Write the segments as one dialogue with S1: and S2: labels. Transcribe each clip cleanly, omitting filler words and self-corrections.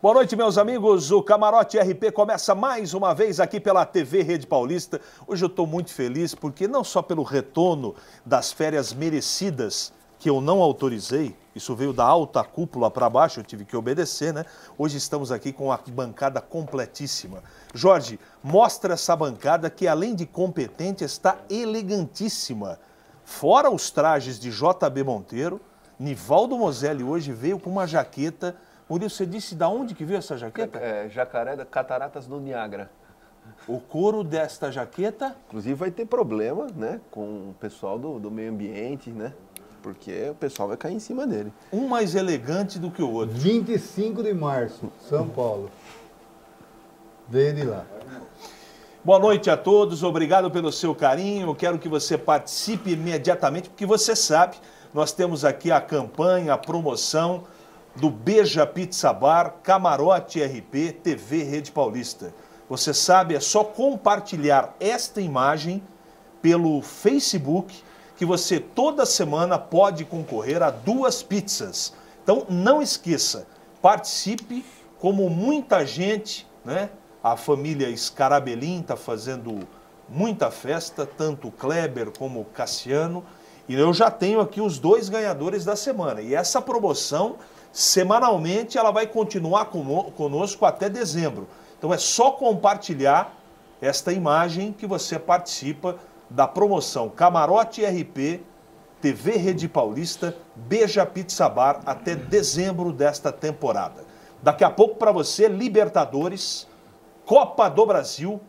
S1: Boa noite, meus amigos. O Camarote RP começa mais uma vez aqui pela TV Rede Paulista. Hoje eu estou muito feliz porque não só pelo retorno das férias merecidas, que eu não autorizei, isso veio da alta cúpula para baixo, eu tive que obedecer, né? Hoje estamos aqui com a bancada completíssima. Jorge, mostra essa bancada que além de competente, está elegantíssima. Fora os trajes de JB Monteiro, Nivaldo Moselli hoje veio com uma jaqueta. Murilo, você disse de onde que veio essa jaqueta?
S2: Jacaré da Cataratas do Niágara.
S1: O couro desta jaqueta?
S2: Inclusive vai ter problema, né, com o pessoal do meio ambiente, né? Porque o pessoal vai cair em cima dele.
S1: Um mais elegante do que o outro.
S3: 25 de março, São Paulo. Veio de lá.
S1: Boa noite a todos, obrigado pelo seu carinho. Eu quero que você participe imediatamente, porque você sabe, nós temos aqui a campanha, a promoção do Beija Pizza Bar, Camarote RP, TV Rede Paulista. Você sabe, é só compartilhar esta imagem pelo Facebook que você toda semana pode concorrer a 2 pizzas. Então não esqueça, participe, como muita gente, né? A família Scarabelin está fazendo muita festa, tanto o Kleber como o Cassiano. E eu já tenho aqui os 2 ganhadores da semana. E essa promoção, semanalmente, ela vai continuar conosco até dezembro. Então é só compartilhar esta imagem que você participa da promoção Camarote RP, TV Rede Paulista, Beija Pizza Bar até dezembro desta temporada. Daqui a pouco para você, Libertadores, Copa do Brasil,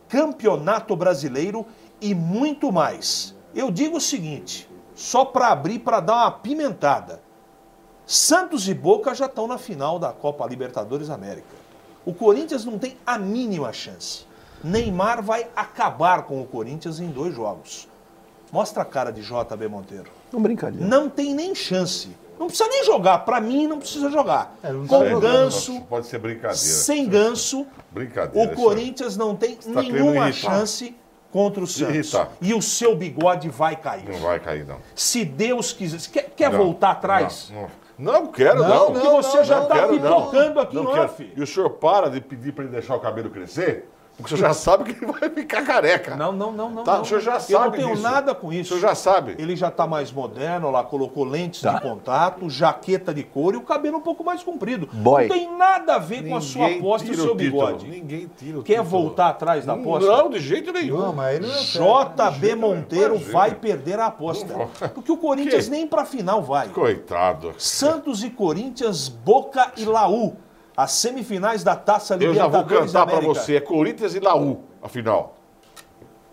S1: Campeonato Brasileiro e muito mais. Eu digo o seguinte, só para abrir, para dar uma apimentada. Santos e Boca já estão na final da Copa Libertadores América. O Corinthians não tem a mínima chance. Neymar vai acabar com o Corinthians em 2 jogos. Mostra a cara de JB Monteiro.
S2: Não brincadeira.
S1: Não tem nem chance. Não precisa nem jogar. Para mim, não precisa jogar. Com Ganso,
S4: pode ser brincadeira.
S1: sem Ganso,
S4: Brincadeira.
S1: o Corinthians não tem nenhuma chance contra o Santos. E o seu bigode vai cair.
S4: Não vai cair, não.
S1: Se Deus quiser. Quer voltar atrás?
S4: Não quero, não.
S1: Porque você já está pipocando aqui em off.
S4: E o senhor para de pedir para ele deixar o cabelo crescer? Porque o senhor já sabe que ele vai ficar careca.
S1: Não.
S4: O senhor já sabe.
S1: Eu não tenho nada com isso.
S4: O senhor já sabe.
S1: Ele já está mais moderno, lá colocou lentes de contato, jaqueta de couro e o cabelo um pouco mais comprido.
S2: Boy.
S1: Não tem nada a ver com a sua aposta e o seu bigode.
S4: Ninguém tira o
S1: Quer voltar atrás da aposta?
S4: Não, de jeito nenhum.
S3: Não, mas ele não é
S1: JB Monteiro vai perder a aposta. Porque o Corinthians nem para a final vai.
S4: Coitado.
S1: Santos e Corinthians, Boca e Laú. As semifinais da Taça
S4: Eu já vou
S1: Libertadores
S4: cantar para
S1: América.
S4: você. É Corinthians e Laú, a final.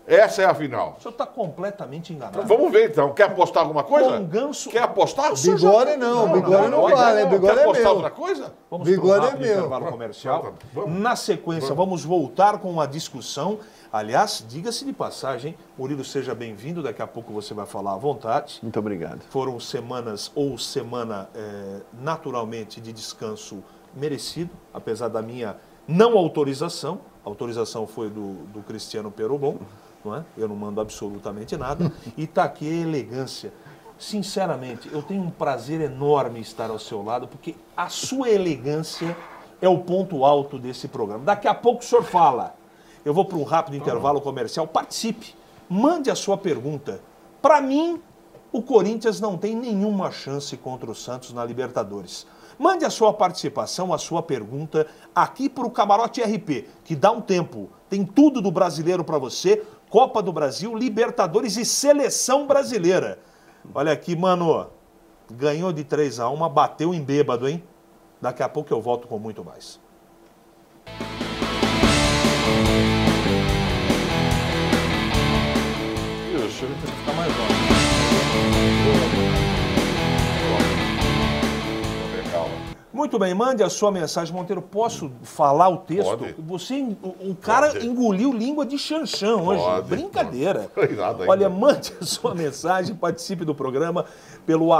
S4: Essa é a final.
S1: O senhor está completamente enganado.
S4: Vamos ver então. Quer apostar alguma coisa?
S1: Com Ganso...
S4: Quer apostar?
S3: Bigode não, bigode não vale, bigode
S4: Quer
S3: é
S4: apostar
S3: meu.
S4: outra coisa?
S1: Vamos
S3: Bigode
S1: para um
S3: é
S1: rápido
S3: meu.
S1: intervalo comercial.
S4: Vamos.
S1: Na sequência, vamos voltar com uma discussão. Aliás, diga-se de passagem, Murilo, seja bem-vindo. Daqui a pouco você vai falar à vontade.
S2: Muito obrigado.
S1: Foram semanas ou semana naturalmente de descanso merecido, apesar da minha não autorização. A autorização foi do Cristiano Perobon, não é? Eu não mando absolutamente nada. E está aqui a elegância. Sinceramente, eu tenho um prazer enorme estar ao seu lado, porque a sua elegância é o ponto alto desse programa. Daqui a pouco o senhor fala. Eu vou para um rápido intervalo comercial. Participe, mande a sua pergunta. Para mim, o Corinthians não tem nenhuma chance contra o Santos na Libertadores. Mande a sua participação, a sua pergunta aqui para o Camarote RP, que dá um tempo. Tem tudo do brasileiro para você, Copa do Brasil, Libertadores e Seleção Brasileira. Olha aqui, mano, ganhou de 3-1, bateu em bêbado, hein? Daqui a pouco eu volto com muito mais. Deixa eu ficar mais longe. Muito bem, mande a sua mensagem, Monteiro. Posso falar o texto?
S4: Pode.
S1: Você, o cara
S4: Pode.
S1: engoliu língua de chanchão hoje.
S4: Pode.
S1: Brincadeira.
S4: Não foi nada ainda.
S1: Olha, mande a sua mensagem, participe do programa pelo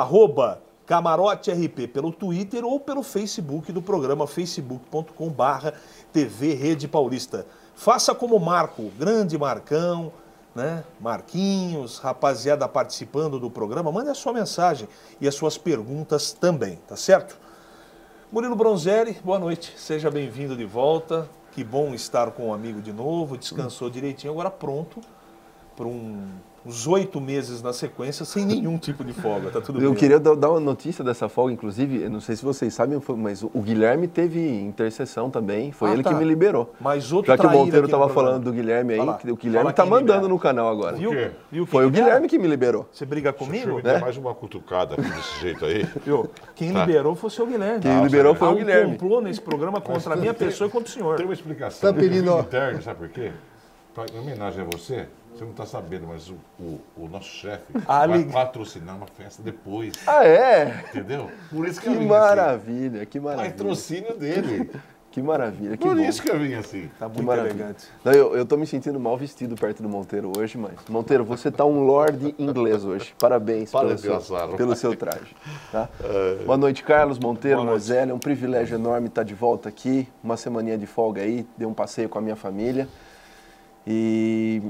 S1: @CamaroteRP, pelo Twitter ou pelo Facebook do programa, facebook.com/TV Rede Paulista. Faça como o Marco, grande Marcão, né? Marquinhos, rapaziada participando do programa. Mande a sua mensagem e as suas perguntas também, tá certo? Murilo Bronzelli, boa noite, seja bem-vindo de volta. Que bom estar com um amigo de novo, descansou direitinho, agora pronto para uns 8 meses na sequência, sem nenhum tipo de folga, tá tudo bem.
S2: Eu queria dar uma notícia dessa folga, inclusive, eu não sei se vocês sabem, mas o Guilherme teve intercessão também, foi ele que me liberou.
S1: Mas outro
S2: Já que o Monteiro
S1: estava
S2: estava falando do Guilherme aí, o Guilherme
S1: Fala
S2: tá
S1: quem
S2: mandando
S1: libera.
S2: no canal agora.
S1: Viu?
S2: Foi o Guilherme que me liberou.
S1: Você briga
S4: Deixa eu
S1: comigo?
S4: me dar mais uma cutucada aqui desse jeito aí.
S1: Viu? Quem liberou foi o seu Guilherme.
S2: Quem liberou foi
S1: Há
S2: o Guilherme.
S1: complô nesse programa contra a minha pessoa e contra o senhor.
S4: Tem uma explicação.
S3: Tá pedindo, ó.
S4: Interna, sabe por quê? Em homenagem a você, você não está sabendo, mas o nosso chefe vai patrocinar uma festa depois.
S2: Ah, é?
S4: Entendeu? Por isso que
S2: Que
S4: eu vim
S2: maravilha, que
S4: assim.
S2: maravilha.
S4: Patrocínio dele.
S2: Que maravilha, que
S4: Por
S2: bom.
S4: isso que eu vim assim.
S1: Tá
S2: Que
S1: muito
S2: maravilha.
S1: elegante.
S2: Não, eu tô me sentindo mal vestido perto do Monteiro hoje, mas... Monteiro, você tá um lord inglês hoje. Parabéns pelo seu traje. Tá? Boa noite, Carlos, Monteiro, Moselli. É um privilégio enorme estar de volta aqui. Uma semaninha de folga aí, dei um passeio com a minha família. E...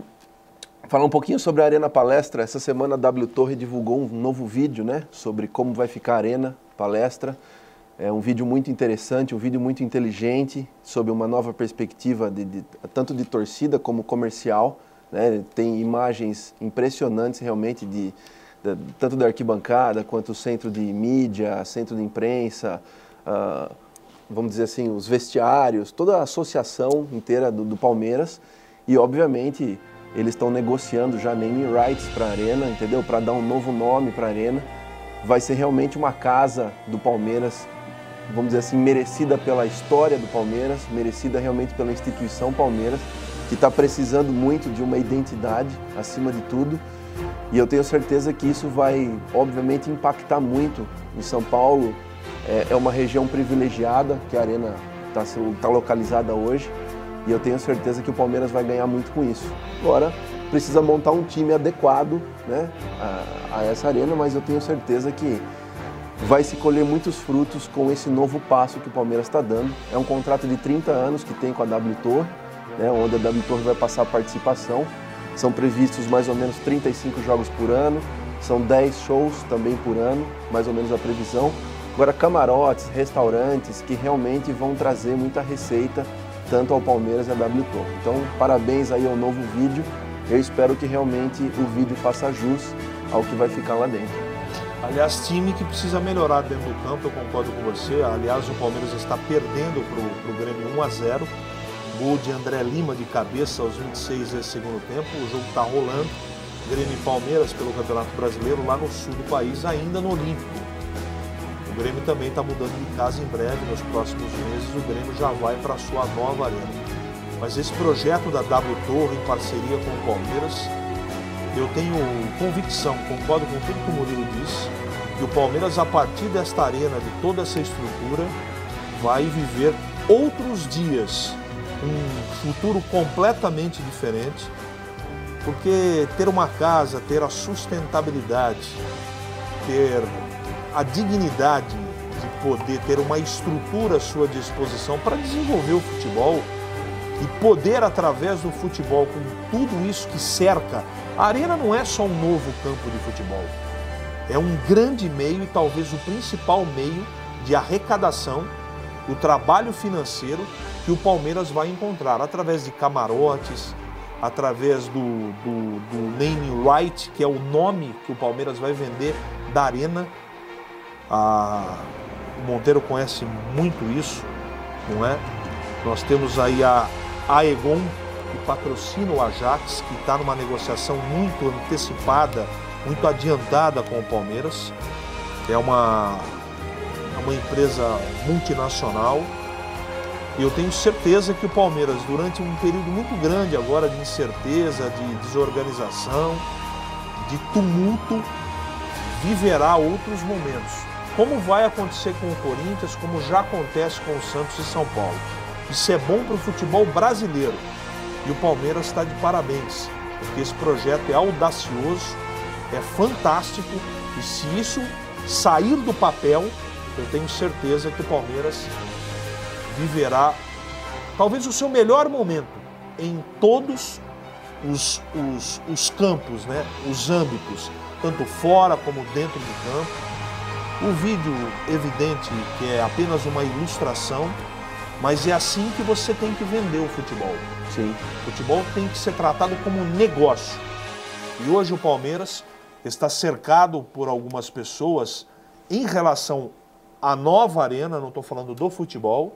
S2: falar um pouquinho sobre a Arena Palestra. Essa semana a W Torre divulgou um novo vídeo, né? Sobre como vai ficar a Arena Palestra. É um vídeo muito interessante, um vídeo muito inteligente, sobre uma nova perspectiva tanto de torcida como comercial, né? Tem imagens impressionantes realmente, tanto da arquibancada quanto o centro de mídia, centro de imprensa, vamos dizer assim, os vestiários, toda a associação inteira do Palmeiras. E, obviamente, eles estão negociando já naming rights para a Arena, entendeu? Para dar um novo nome para a Arena. Vai ser realmente uma casa do Palmeiras, vamos dizer assim, merecida pela história do Palmeiras, merecida realmente pela instituição Palmeiras, que está precisando muito de uma identidade acima de tudo. E eu tenho certeza que isso vai, obviamente, impactar muito em São Paulo. É uma região privilegiada que a Arena está localizada hoje. E eu tenho certeza que o Palmeiras vai ganhar muito com isso. Agora, precisa montar um time adequado, né, a essa Arena, mas eu tenho certeza que vai se colher muitos frutos com esse novo passo que o Palmeiras está dando. É um contrato de 30 anos que tem com a W Torre, né, onde a W Torre vai passar a participação. São previstos mais ou menos 35 jogos por ano, são 10 shows também por ano, mais ou menos a previsão. Agora, camarotes, restaurantes que realmente vão trazer muita receita tanto ao Palmeiras e à W Torre. Então, parabéns aí ao novo vídeo. Eu espero que realmente o vídeo faça jus ao que vai ficar lá dentro.
S1: Aliás, time que precisa melhorar dentro do campo, eu concordo com você. Aliás, o Palmeiras está perdendo para o Grêmio 1-0. Gol de André Lima de cabeça aos 26 desse segundo tempo. O jogo está rolando. Grêmio e Palmeiras pelo Campeonato Brasileiro lá no sul do país, ainda no Olímpico. O Grêmio também está mudando de casa em breve. Nos próximos meses o Grêmio já vai para a sua nova arena. Mas esse projeto da W Torre em parceria com o Palmeiras, eu tenho convicção, concordo com tudo que o Murilo disse, que o Palmeiras, a partir desta arena, de toda essa estrutura, vai viver outros dias, um futuro completamente diferente, porque ter uma casa, ter a sustentabilidade, ter a dignidade de poder ter uma estrutura à sua disposição para desenvolver o futebol e poder, através do futebol, com tudo isso que cerca, a Arena não é só um novo campo de futebol, é um grande meio e talvez o principal meio de arrecadação do trabalho financeiro que o Palmeiras vai encontrar através de camarotes, através do naming right, que é o nome que o Palmeiras vai vender da Arena. O Monteiro conhece muito isso, não é? Nós temos aí a Aegon, que patrocina o Ajax, que está numa negociação muito antecipada, muito adiantada com o Palmeiras. É uma empresa multinacional. E eu tenho certeza que o Palmeiras, durante um período muito grande agora de incerteza, de desorganização, de tumulto, viverá outros momentos. Como vai acontecer com o Corinthians, como já acontece com o Santos e São Paulo. Isso é bom para o futebol brasileiro. E o Palmeiras está de parabéns, porque esse projeto é audacioso, é fantástico, e se isso sair do papel, eu tenho certeza que o Palmeiras viverá talvez o seu melhor momento em todos os campos, né? Os âmbitos, tanto fora como dentro do campo. O vídeo evidente que é apenas uma ilustração, mas é assim que você tem que vender o futebol.
S2: Sim.
S1: O futebol tem que ser tratado como negócio. E hoje o Palmeiras está cercado por algumas pessoas em relação à nova arena, não estou falando do futebol,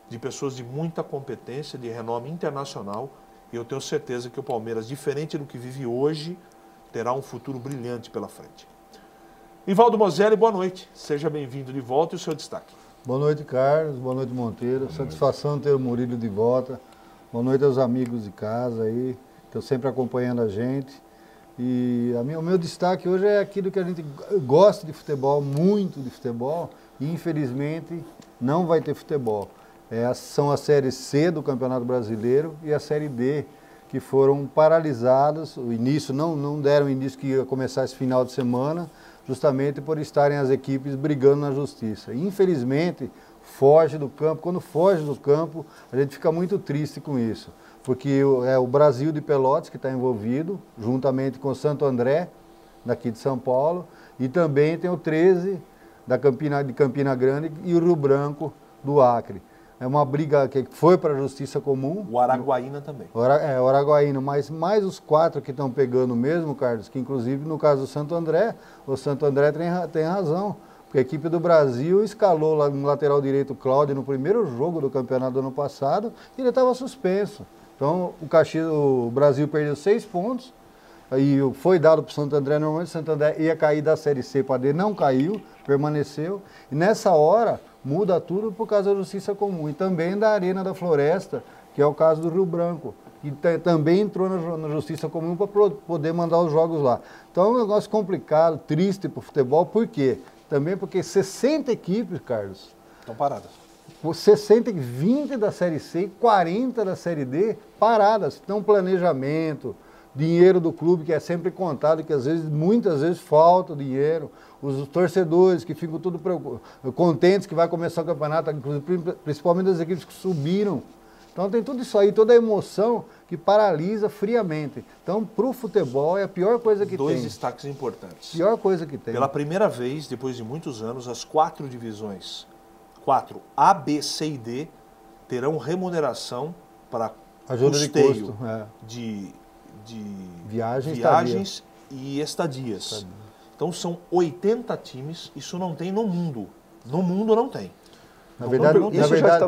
S1: de pessoas de muita competência, de renome internacional. E eu tenho certeza que o Palmeiras, diferente do que vive hoje, terá um futuro brilhante pela frente. Rivaldo Moselli, boa noite. Seja bem-vindo de volta e o seu destaque.
S3: Boa noite, Carlos. Boa noite, Monteiro. Satisfação ter o Murilo de volta. Boa noite aos amigos de casa aí, que estão sempre acompanhando a gente. E o meu destaque hoje é aquilo que a gente gosta de futebol, muito de futebol, e infelizmente não vai ter futebol. São a Série C do Campeonato Brasileiro e a Série D, que foram paralisadas. O início, não deram início que ia começar esse final de semana, justamente por estarem as equipes brigando na justiça. Infelizmente, foge do campo. Quando foge do campo, a gente fica muito triste com isso, porque é o Brasil de Pelotas que está envolvido, juntamente com o Santo André, daqui de São Paulo, e também tem o 13 de Campina Grande e o Rio Branco do Acre. É uma briga que foi para a Justiça Comum.
S1: O Araguaína também.
S3: O Araguaína, mas mais os 4 que estão pegando mesmo, Carlos, que inclusive no caso do Santo André, o Santo André tem razão, porque a equipe do Brasil escalou lá no lateral direito o Cláudio no primeiro jogo do campeonato do ano passado e ele estava suspenso. Então o Brasil perdeu 6 pontos, aí foi dado para o Santo André, normalmente o Santo André ia cair da Série C para D, não caiu, permaneceu, e nessa hora muda tudo por causa da Justiça Comum e também da Arena da Floresta, que é o caso do Rio Branco, que também entrou na Justiça Comum para poder mandar os jogos lá. Então é um negócio complicado, triste para o futebol, por quê? Também porque 60 equipes, Carlos,
S1: estão paradas.
S3: 20 da Série C e 40 da Série D paradas. Então planejamento, dinheiro do clube que é sempre contado, que muitas vezes falta dinheiro, os torcedores que ficam tudo contentes que vai começar o campeonato, principalmente as equipes que subiram. Então tem tudo isso aí, toda a emoção que paralisa friamente. Então para o futebol é a pior coisa que tem.
S1: 2 destaques importantes.
S3: Pior coisa que tem.
S1: Pela primeira vez, depois de muitos anos, as 4 divisões, 4, A, B, C e D, terão remuneração para custeio de viagens e estadias. Então são 80 times, isso não tem no mundo. No mundo não tem.
S3: Na verdade,
S2: isso já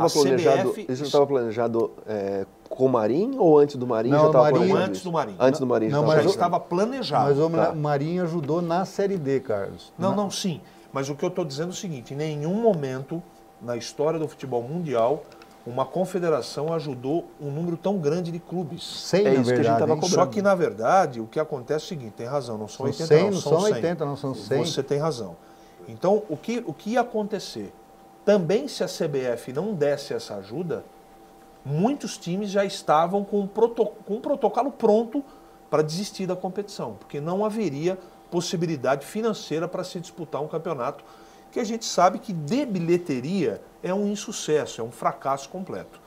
S2: estava planejado com o Marinho ou antes do Marinho?
S1: Não,
S2: já estava
S1: antes do Marinho.
S2: Antes do Marinho
S1: já estava planejado.
S3: Mas o Marinho ajudou na Série D, Carlos.
S1: Não, sim. Mas o que eu estou dizendo é o seguinte, em nenhum momento na história do futebol mundial uma confederação ajudou um número tão grande de clubes.
S3: 100, na verdade. Que a gente estava cobrando.
S1: Só que, na verdade, o que acontece é o seguinte, tem razão, não são 80, 100,
S3: não são 80, não são 100.
S1: Você tem razão. Então, o que ia acontecer? Também, se a CBF não desse essa ajuda, muitos times já estavam com um protocolo pronto para desistir da competição, porque não haveria possibilidade financeira para se disputar um campeonato que a gente sabe que de bilheteria é um insucesso, é um fracasso completo.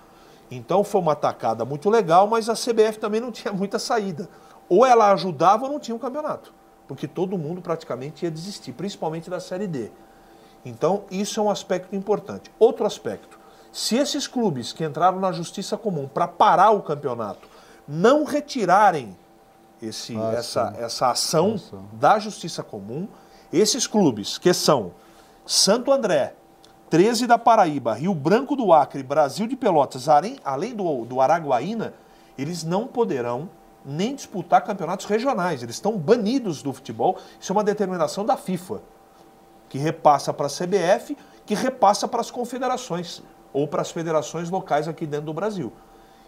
S1: Então foi uma tacada muito legal, mas a CBF também não tinha muita saída. Ou ela ajudava ou não tinha um campeonato, porque todo mundo praticamente ia desistir, principalmente da Série D. Então isso é um aspecto importante. Outro aspecto, se esses clubes que entraram na Justiça Comum para parar o campeonato não retirarem essa ação da Justiça Comum, esses clubes que são Santo André, 13 da Paraíba, Rio Branco do Acre, Brasil de Pelotas, além do Araguaína, eles não poderão nem disputar campeonatos regionais. Eles estão banidos do futebol. Isso é uma determinação da FIFA, que repassa para a CBF, que repassa para as confederações ou para as federações locais aqui dentro do Brasil.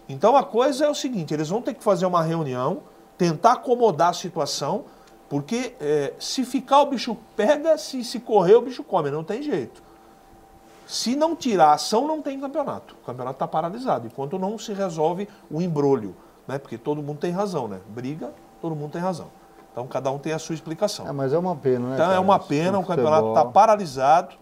S1: Então a coisa é o seguinte, eles vão ter que fazer uma reunião, tentar acomodar a situação, porque se ficar o bicho pega, se correr o bicho come, não tem jeito. Se não tirar a ação, não tem campeonato. O campeonato está paralisado, enquanto não se resolve o embrólio, né? Porque todo mundo tem razão, né? Briga, todo mundo tem razão. Então cada um tem a sua explicação.
S3: Mas é uma pena, né?
S1: Então é uma pena, o campeonato está paralisado,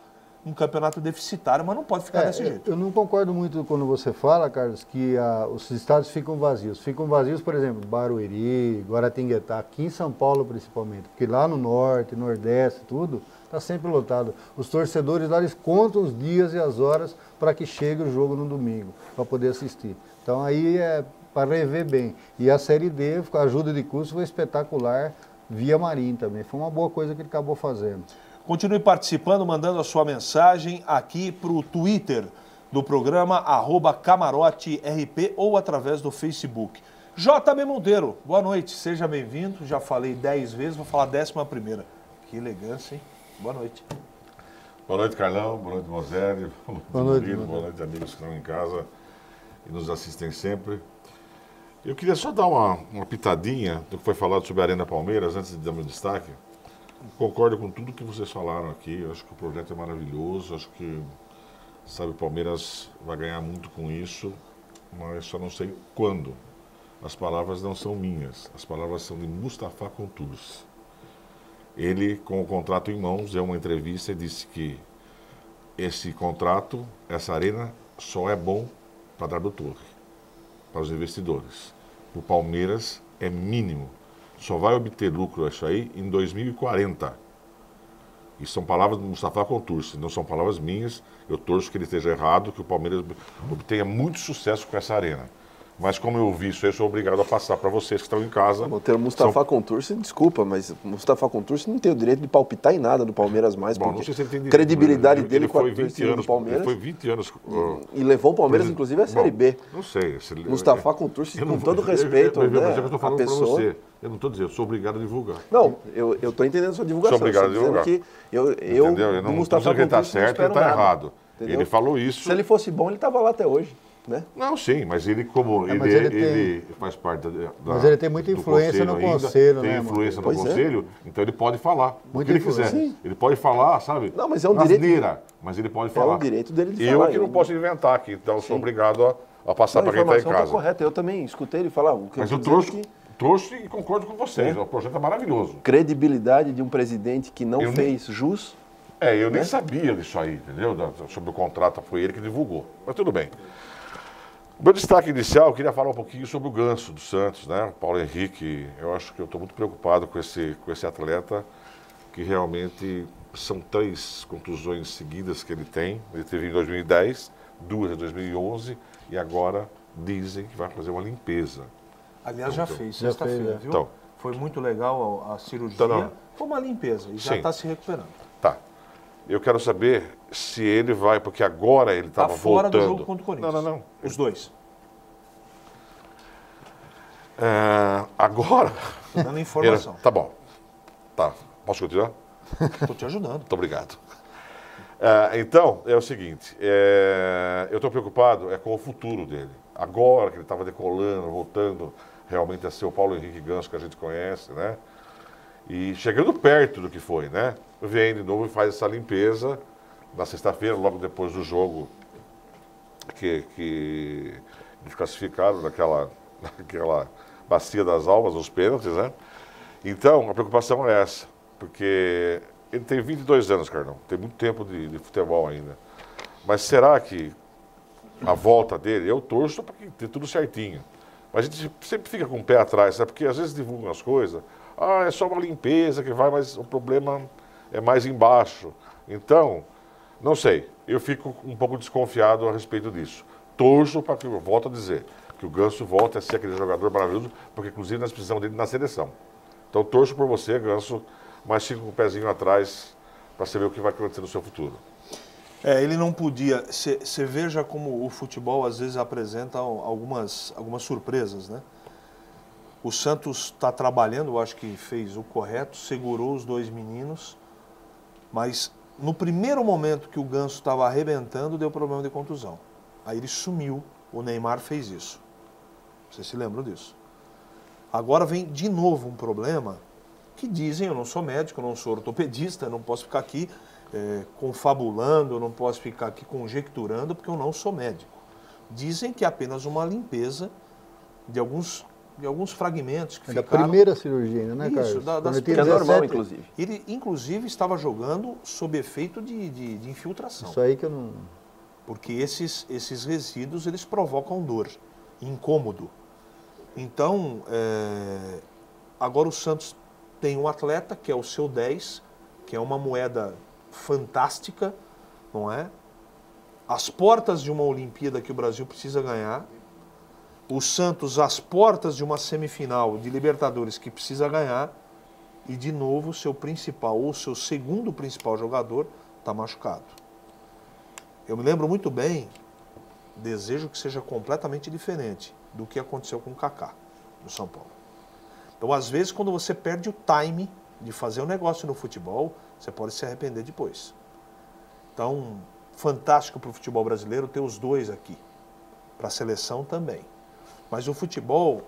S1: um campeonato deficitário, mas não pode ficar desse jeito.
S3: Eu não concordo muito quando você fala, Carlos, que os estádios ficam vazios. Ficam vazios, por exemplo, Barueri, Guaratinguetá, aqui em São Paulo principalmente, porque lá no norte, nordeste, tudo, está sempre lotado. Os torcedores lá, eles contam os dias e as horas para que chegue o jogo no domingo, para poder assistir. Então aí é para rever bem. E a Série D, com a ajuda de custo, foi espetacular, via Marim também. Foi uma boa coisa que ele acabou fazendo.
S1: Continue participando, mandando a sua mensagem aqui para o Twitter do programa, @CamaroteRP, ou através do Facebook. JB Monteiro, boa noite, seja bem-vindo. Já falei 10 vezes, vou falar a 11ª. Que elegância, hein? Boa noite.
S4: Boa noite, Carlão. Boa noite, Moselle.
S3: Boa noite,
S4: Murilo. Boa noite, amigos que estão em casa e nos assistem sempre. Eu queria só dar uma pitadinha do que foi falado sobre a Arena Palmeiras, antes de dar meu destaque. Concordo com tudo que vocês falaram aqui. Eu acho que o projeto é maravilhoso. Acho que, sabe, o Palmeiras vai ganhar muito com isso, mas só não sei quando. As palavras não são minhas, as palavras são de Mustafa Contursi. Ele, com o contrato em mãos, deu uma entrevista e disse que esse contrato, essa arena, só é bom para dar do Torre, para os investidores. O Palmeiras é mínimo. Só vai obter lucro isso aí em 2040. Isso são palavras do Mustafa Contursi, não são palavras minhas. Eu torço que ele esteja errado, que o Palmeiras obtenha muito sucesso com essa arena. Mas como eu vi isso, eu sou obrigado a passar para vocês que estão em casa.
S2: Monteiro, Mustafa Contursi, desculpa, mas Mustafa Contursi não tem o direito de palpitar em nada do Palmeiras mais,
S4: bom,
S2: porque
S4: não sei se ele tem
S2: credibilidade dele
S4: com a torcida do Palmeiras. Ele foi 20 anos...
S2: E levou o Palmeiras, inclusive, à Série B.
S4: Não sei.
S2: Mustafa Contursi, com todo respeito, né,
S4: eu estou falando para você. Eu não estou dizendo, eu sou obrigado a divulgar.
S2: Não, eu estou entendendo a sua divulgação.
S4: Sou obrigado a divulgar.
S2: Que
S4: entendeu? Eu não estou dizendo que ele está certo e ele está errado. Entendeu? Ele falou isso...
S2: Se ele fosse bom, ele estava lá até hoje. Né?
S4: Não, sim, mas ele como ele faz parte da
S3: mas ele tem muita influência no conselho,
S4: tem influência no conselho, então ele pode falar o que ele quiser.
S2: Sim.
S4: Ele pode falar, sabe?
S2: Não, mas é um direito.
S4: Mas ele pode falar.
S2: É um direito dele de
S4: falar.
S2: Eu
S4: que não posso inventar aqui, então sou obrigado a passar para quem está em casa.
S2: Está correta. Eu também escutei ele falar.
S4: Mas eu trouxe e concordo com vocês. O projeto é maravilhoso.
S2: Credibilidade de um presidente que não fez jus.
S4: Eu nem sabia disso aí, entendeu? Sobre o contrato, foi ele que divulgou. Mas tudo bem. Meu destaque inicial, eu queria falar um pouquinho sobre o Ganso do Santos, né? O Paulo Henrique. Eu acho que eu estou muito preocupado com esse atleta, que realmente são 3 contusões seguidas que ele tem. Ele teve em 2010, 2 em 2011 e agora dizem que vai fazer uma limpeza.
S1: Aliás, já fez, sexta-feira, viu? Então, foi muito legal a cirurgia. Então, foi uma limpeza e já está se recuperando.
S4: Tá. Eu quero saber se ele vai, porque agora ele estava voltando.
S1: Fora do jogo contra o Corinthians.
S4: Não.
S1: Os dois.
S4: Agora...
S1: Estou dando informação.
S4: Tá bom. Tá. Posso continuar?
S1: Estou te ajudando.
S4: Muito obrigado. Então, é o seguinte. Eu estou preocupado com o futuro dele. Agora que ele estava decolando, voltando realmente a ser o Paulo Henrique Ganso que a gente conhece, né? E chegando perto do que foi, né? Vem de novo e faz essa limpeza na sexta-feira, logo depois do jogo que eles classificaram naquela bacia das almas, os pênaltis, né? Então, a preocupação é essa, porque ele tem 22 anos, Carlão, tem muito tempo de futebol ainda. Mas será que a volta dele, eu torço para que dê tudo certinho. Mas a gente sempre fica com o pé atrás, sabe? Porque às vezes divulgam as coisas, é só uma limpeza que vai, mas o problema é mais embaixo. Então, não sei, eu fico um pouco desconfiado a respeito disso. Torço para que, eu volto a dizer, que o Ganso volte a ser aquele jogador maravilhoso, porque inclusive nós precisamos dele na seleção. Então torço por você, Ganso, mas fico com o pezinho atrás para saber o que vai acontecer no seu futuro.
S1: Ele não podia. Você veja como o futebol às vezes apresenta algumas surpresas, né? O Santos está trabalhando, eu acho que fez o correto, segurou os 2 meninos, mas no primeiro momento que o Ganso estava arrebentando, deu problema de contusão. Aí ele sumiu, o Neymar fez isso. Vocês se lembram disso? Agora vem de novo um problema que dizem, eu não sou médico, eu não sou ortopedista, eu não posso ficar aqui confabulando, eu não posso ficar aqui conjecturando, porque eu não sou médico. Dizem que é apenas uma limpeza de alguns fragmentos que ficaram...
S3: Da primeira cirurgia ainda, né, Carlos?
S1: Isso,
S2: que é normal, inclusive.
S1: Ele, inclusive, estava jogando sob efeito de infiltração.
S3: Isso aí que eu não...
S1: Porque esses resíduos, eles provocam dor, incômodo. Então, agora o Santos tem um atleta, que é o seu 10, que é uma moeda fantástica, não é? As portas de uma Olimpíada que o Brasil precisa ganhar, o Santos às portas de uma semifinal de Libertadores que precisa ganhar, e de novo o seu principal ou seu segundo principal jogador está machucado. Eu me lembro muito bem, desejo que seja completamente diferente do que aconteceu com o Kaká no São Paulo. Então, às vezes, quando você perde o time de fazer um negócio no futebol, você pode se arrepender depois. Então, fantástico para o futebol brasileiro ter os dois aqui, para a seleção também. Mas o futebol,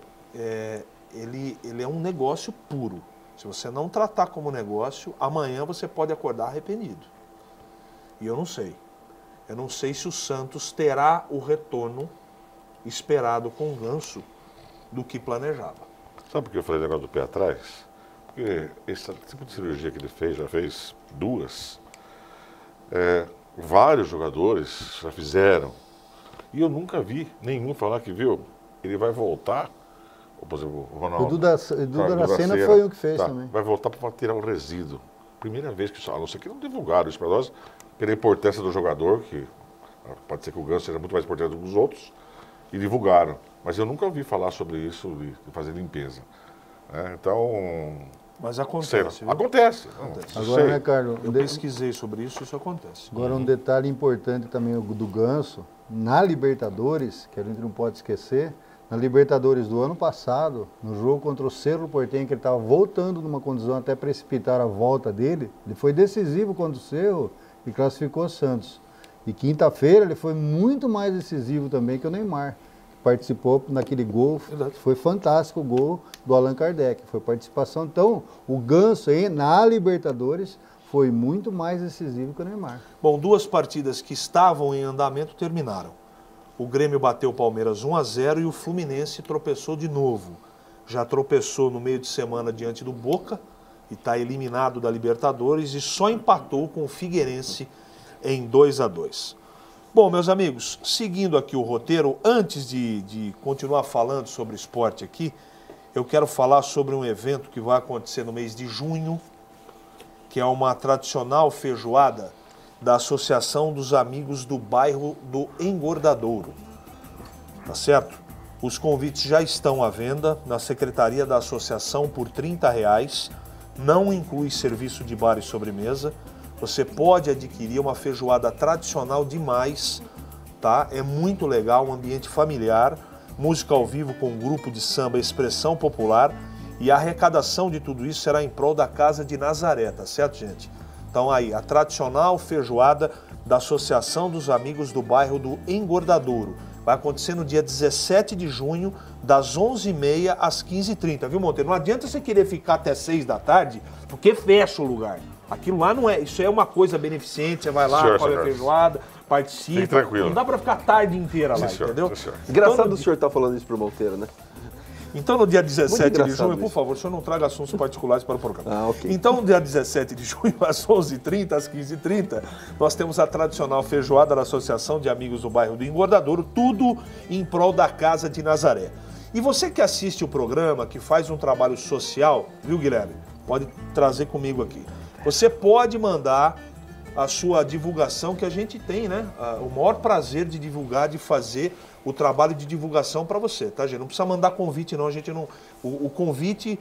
S1: ele é um negócio puro. Se você não tratar como negócio, amanhã você pode acordar arrependido. E eu não sei. Eu não sei se o Santos terá o retorno esperado com o Ganso do que planejava.
S4: Sabe por que eu falei o negócio do pé atrás? Porque esse tipo de cirurgia que ele fez, já fez 2. Vários jogadores já fizeram. E eu nunca vi nenhum falar que, viu, ele vai voltar. Por exemplo, o Ronaldo.
S3: O Duda Dracena foi o que fez também.
S4: Vai voltar para tirar o resíduo. Primeira vez que, a não ser que não divulgaram isso para nós, pela importância do jogador, que pode ser que o Ganso seja muito mais importante do que os outros, e divulgaram. Mas eu nunca ouvi falar sobre isso, de fazer limpeza. Então...
S1: Mas acontece.
S4: Acontece.
S3: Agora, né, Carlos?
S1: Eu pesquisei sobre isso, isso acontece.
S3: Agora, um detalhe importante também do Ganso, na Libertadores, que a gente não pode esquecer, na Libertadores do ano passado, no jogo contra o Cerro Porteño, que ele estava voltando numa condição até precipitar a volta dele, ele foi decisivo contra o Cerro e classificou o Santos. E quinta-feira ele foi muito mais decisivo também que o Neymar. Participou naquele gol, foi fantástico o gol do Allan Kardec, foi participação. Então, o Ganso aí, na Libertadores foi muito mais decisivo que o Neymar.
S1: Bom, 2 partidas que estavam em andamento terminaram. O Grêmio bateu o Palmeiras 1-0 e o Fluminense tropeçou de novo. Já tropeçou no meio de semana diante do Boca e está eliminado da Libertadores e só empatou com o Figueirense em 2-2. Bom, meus amigos, seguindo aqui o roteiro, antes de continuar falando sobre esporte aqui, eu quero falar sobre um evento que vai acontecer no mês de junho, que é uma tradicional feijoada da Associação dos Amigos do Bairro do Engordadouro. Tá certo? Os convites já estão à venda na secretaria da associação por R$30. Não inclui serviço de bar e sobremesa. Você pode adquirir uma feijoada tradicional demais, tá? É muito legal, um ambiente familiar, música ao vivo com um grupo de samba Expressão Popular, e a arrecadação de tudo isso será em prol da Casa de Nazaré, tá certo, gente? Então aí, a tradicional feijoada da Associação dos Amigos do Bairro do Engordadouro. Vai acontecer no dia 17 de junho, das 11h30 às 15h30, viu, Monteiro? Não adianta você querer ficar até 6 da tarde, porque fecha o lugar. Aquilo lá não é, isso é uma coisa beneficente, você vai lá, come a feijoada, participa.
S4: Fique tranquilo.
S1: Não dá pra ficar a tarde inteira lá, entendeu?
S2: Engraçado então, o senhor estar falando isso pro Monteiro, né?
S1: Então, no dia 17 de junho, por favor, o senhor não traga assuntos particulares para o programa.
S2: Ok.
S1: Então, no dia 17 de junho, às 11h30, às 15h30, nós temos a tradicional feijoada da Associação de Amigos do Bairro do Engordadouro, tudo em prol da Casa de Nazaré. E você que assiste o programa, que faz um trabalho social, viu, Guilherme? Pode trazer comigo aqui. Você pode mandar a sua divulgação, que a gente tem, né? O maior prazer de divulgar, de fazer o trabalho de divulgação para você, tá, gente? Não precisa mandar convite, não. A gente não. O convite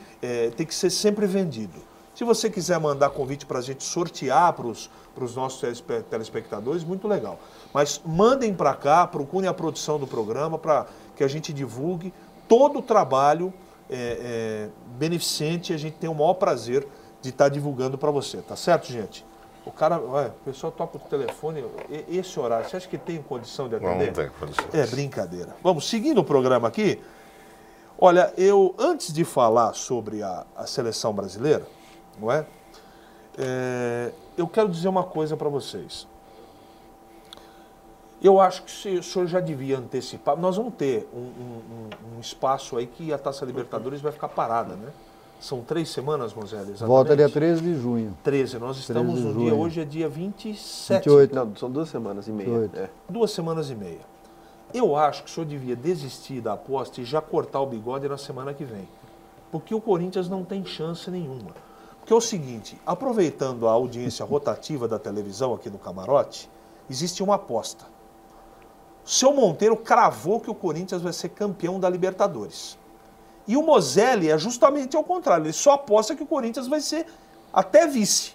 S1: tem que ser sempre vendido. Se você quiser mandar convite para a gente sortear para os nossos telespectadores, muito legal. Mas mandem para cá, procurem a produção do programa para que a gente divulgue todo o trabalho beneficente. A gente tem o maior prazer de estar divulgando para você, tá certo, gente? O cara, o pessoal toca o telefone, esse horário, você acha que tem condição de atender?
S4: Não tem condição.
S1: É brincadeira. Vamos, seguindo o programa aqui, olha, antes de falar sobre a seleção brasileira, não é? Eu quero dizer uma coisa para vocês. Eu acho que o senhor já devia antecipar, nós vamos ter um espaço aí que a Taça Libertadores vai ficar parada, né? São 3 semanas, Moselli, exatamente?
S3: Volta dia 13 de junho.
S1: 13, nós estamos no dia, hoje é dia 27.
S3: 28.
S2: Não, são 2 semanas e meia.
S1: 2 semanas e meia. Eu acho que o senhor devia desistir da aposta e já cortar o bigode na semana que vem. Porque o Corinthians não tem chance nenhuma. Porque é o seguinte, aproveitando a audiência rotativa da televisão aqui no Camarote, existe uma aposta. O seu Monteiro cravou que o Corinthians vai ser campeão da Libertadores. E o Moselli é justamente ao contrário, ele só aposta que o Corinthians vai ser até vice.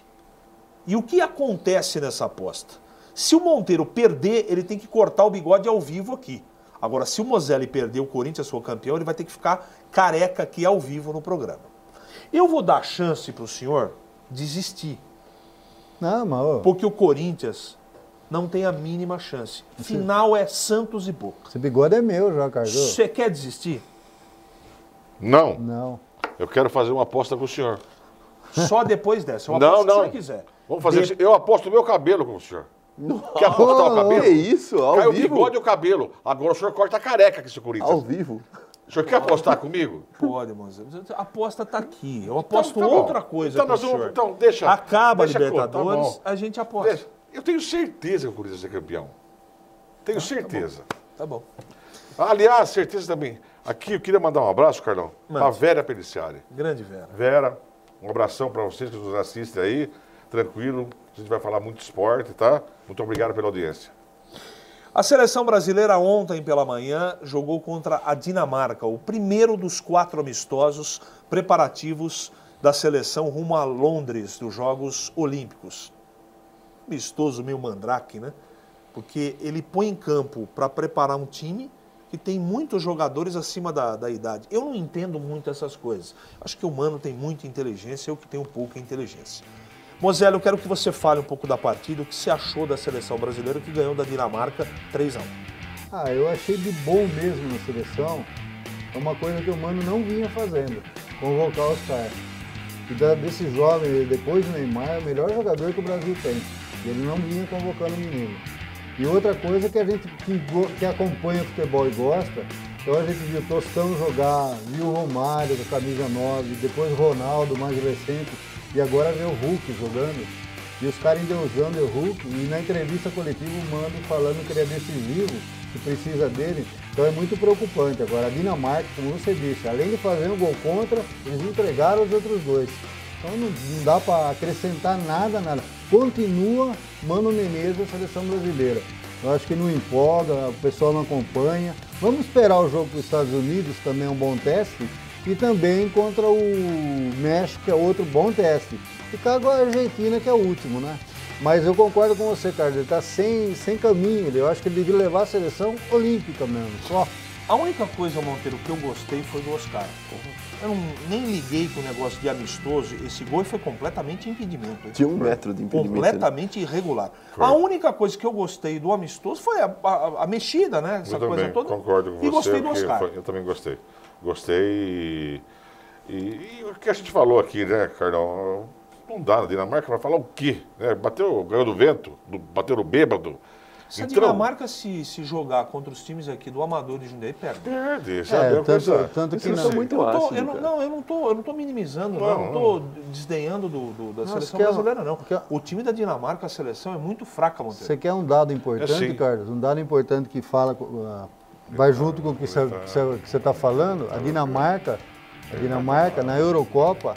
S1: E o que acontece nessa aposta? Se o Monteiro perder, ele tem que cortar o bigode ao vivo aqui. Agora, se o Moselli perder, o Corinthians for campeão, ele vai ter que ficar careca aqui ao vivo no programa. Eu vou dar chance para o senhor desistir.
S3: Não, mas...
S1: Porque o Corinthians não tem a mínima chance. Final é Santos e Boca.
S3: Esse bigode é meu já, Carlos.
S1: Você quer desistir?
S4: Não.
S3: Não.
S4: Eu quero fazer uma aposta com o senhor.
S1: Só depois dessa. Eu aposto
S4: não.
S1: se o senhor quiser.
S4: Vamos fazer isso. Eu aposto o meu cabelo com o senhor. Quer apostar o cabelo?
S2: Que isso? Ao
S4: Cai o
S2: vivo?
S4: bigode e o cabelo. Agora o senhor corta a careca aqui, seu Corinthians.
S2: Ao vivo?
S4: O senhor quer apostar comigo?
S1: Pode, moça. A aposta está aqui. Eu aposto
S4: tá
S1: outra
S4: bom.
S1: coisa
S4: Então
S1: com o
S4: nós vamos-
S1: senhor.
S4: então deixa-
S1: Acaba
S4: deixa
S1: a Libertadores,
S4: tá bom.
S1: a gente aposta.
S4: Eu tenho certeza que o Corinthians vai ser campeão. Tenho certeza.
S1: Tá bom.
S4: Aliás, certeza também. Aqui eu queria mandar um abraço, Carlão, para a Vera Peliciari.
S1: Grande Vera.
S4: Vera, um abração para vocês que nos assistem aí. Tranquilo, a gente vai falar muito de esporte, tá? Muito obrigado pela audiência.
S1: A seleção brasileira ontem pela manhã jogou contra a Dinamarca, o primeiro dos 4 amistosos preparativos da seleção rumo a Londres, dos Jogos Olímpicos. Amistoso meio mandrake, né? Porque ele põe em campo para preparar um time que tem muitos jogadores acima da idade. Eu não entendo muito essas coisas. Acho que o Mano tem muita inteligência, eu que tenho pouca inteligência. Moselli, eu quero que você fale um pouco da partida, o que você achou da seleção brasileira que ganhou da Dinamarca 3-1.
S3: Ah, eu achei de bom mesmo na seleção. É uma coisa que o Mano não vinha fazendo, convocar os caras. E desse jovem, depois do Neymar, é o melhor jogador que o Brasil tem. E ele não vinha convocando o menino. E outra coisa que a gente que acompanha o futebol e gosta, então a gente viu o Tostão jogar, viu o Romário com a camisa 9, depois o Ronaldo mais recente, e agora vê o Hulk jogando. E os caras endeusando o Hulk, e na entrevista coletiva o Mano falando que ele é decisivo, que precisa dele. Então é muito preocupante. Agora a Dinamarca, como você disse, além de fazer um gol contra, eles entregaram os outros dois. Então não dá para acrescentar nada. Continua Mano Menezes da seleção brasileira. Eu acho que não empolga, o pessoal não acompanha. Vamos esperar o jogo para os Estados Unidos, também é um bom teste. E também contra o México, que é outro bom teste. E com a Argentina, que é o último, né? Mas eu concordo com você, Carlos, ele está sem caminho. Eu acho que ele devia levar a seleção olímpica mesmo, só.
S1: A única coisa, Monteiro, que eu gostei foi do Oscar. Eu nem liguei com o negócio de amistoso. Esse gol foi completamente impedimento.
S2: Tinha 1 metro de impedimento.
S1: Completamente irregular. A única coisa que eu gostei do amistoso foi a mexida, né? Essa
S4: Eu
S1: coisa
S4: também
S1: toda.
S4: concordo com você.
S1: E gostei do Oscar.
S4: Eu também gostei. Gostei e o que a gente falou aqui, né, Carlão? Não dá, a Dinamarca vai falar o quê? Né? Ganhou do vento, bateu no bêbado.
S1: Se a
S4: Então,
S1: Dinamarca se jogar contra os times aqui do Amador de Jundiaí, perde.
S4: perde, sabe?
S3: Tanto que
S2: eu sou muito ácido,
S1: eu não tô minimizando, não estou desdenhando da seleção
S3: que é
S1: brasileira, não. O time da Dinamarca, a seleção é muito fraca, Monteiro.
S3: Você quer um dado importante,
S4: sim.
S3: Carlos? Um dado importante que fala, vai junto com o que você está falando. A Dinamarca, na Eurocopa,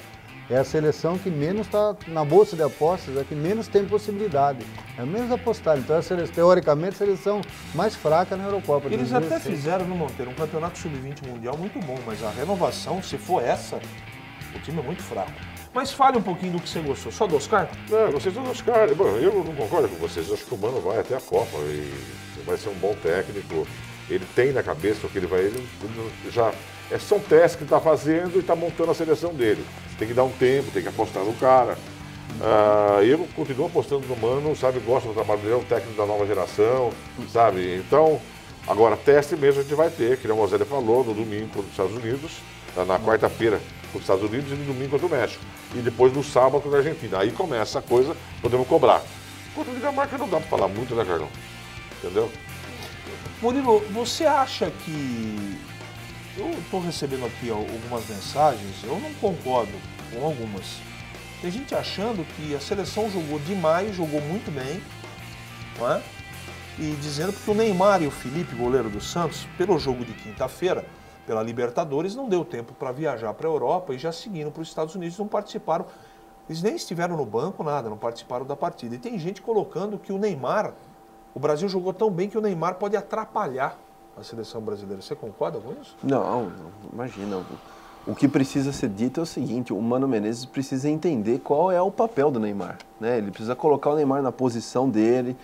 S3: é a seleção que menos está na bolsa de apostas, é a que menos tem possibilidade. É menos apostado. Então, é teoricamente, a seleção mais fraca na Eurocopa.
S1: Eles até fizeram no Monteiro um campeonato sub-20 mundial muito bom, mas a renovação, se for essa, o time é muito fraco. Mas fale um pouquinho do que você gostou. Só do Oscar?
S4: Não, vocês são dos caras. Bom, eu não concordo com vocês. Eu acho que o Mano vai até a Copa e vai ser um bom técnico. Ele tem na cabeça o que ele vai. Ele já. São testes que ele está fazendo e está montando a seleção dele. Tem que dar um tempo, tem que apostar no cara. Eu continuo apostando no Mano, sabe? Gosto do trabalho dele, é um técnico da nova geração, sabe? Então, agora, teste mesmo a gente vai ter, que o Moselli falou, no domingo contra os Estados Unidos, na quarta-feira contra os Estados Unidos e no domingo contra o México. E depois no sábado contra a Argentina. Aí começa a coisa, podemos cobrar. Contra a Dinamarca não dá para falar muito, né, Carlão? Entendeu?
S1: Murilo, você acha que... Eu estou recebendo aqui algumas mensagens, eu não concordo com algumas. Tem gente achando que a seleção jogou demais, jogou muito bem, não é? E dizendo que o Neymar e o Felipe, goleiro do Santos, pelo jogo de quinta-feira, pela Libertadores, não deu tempo para viajar para a Europa e já seguindo para os Estados Unidos, não participaram. Eles nem estiveram no banco, nada, não participaram da partida. E tem gente colocando que o Neymar, o Brasil jogou tão bem que o Neymar pode atrapalhar a seleção brasileira. Você concorda com isso?
S2: Não, imagina. O que precisa ser dito é o seguinte, o Mano Menezes precisa entender qual é o papel do Neymar, né? Ele precisa colocar o Neymar na posição dele,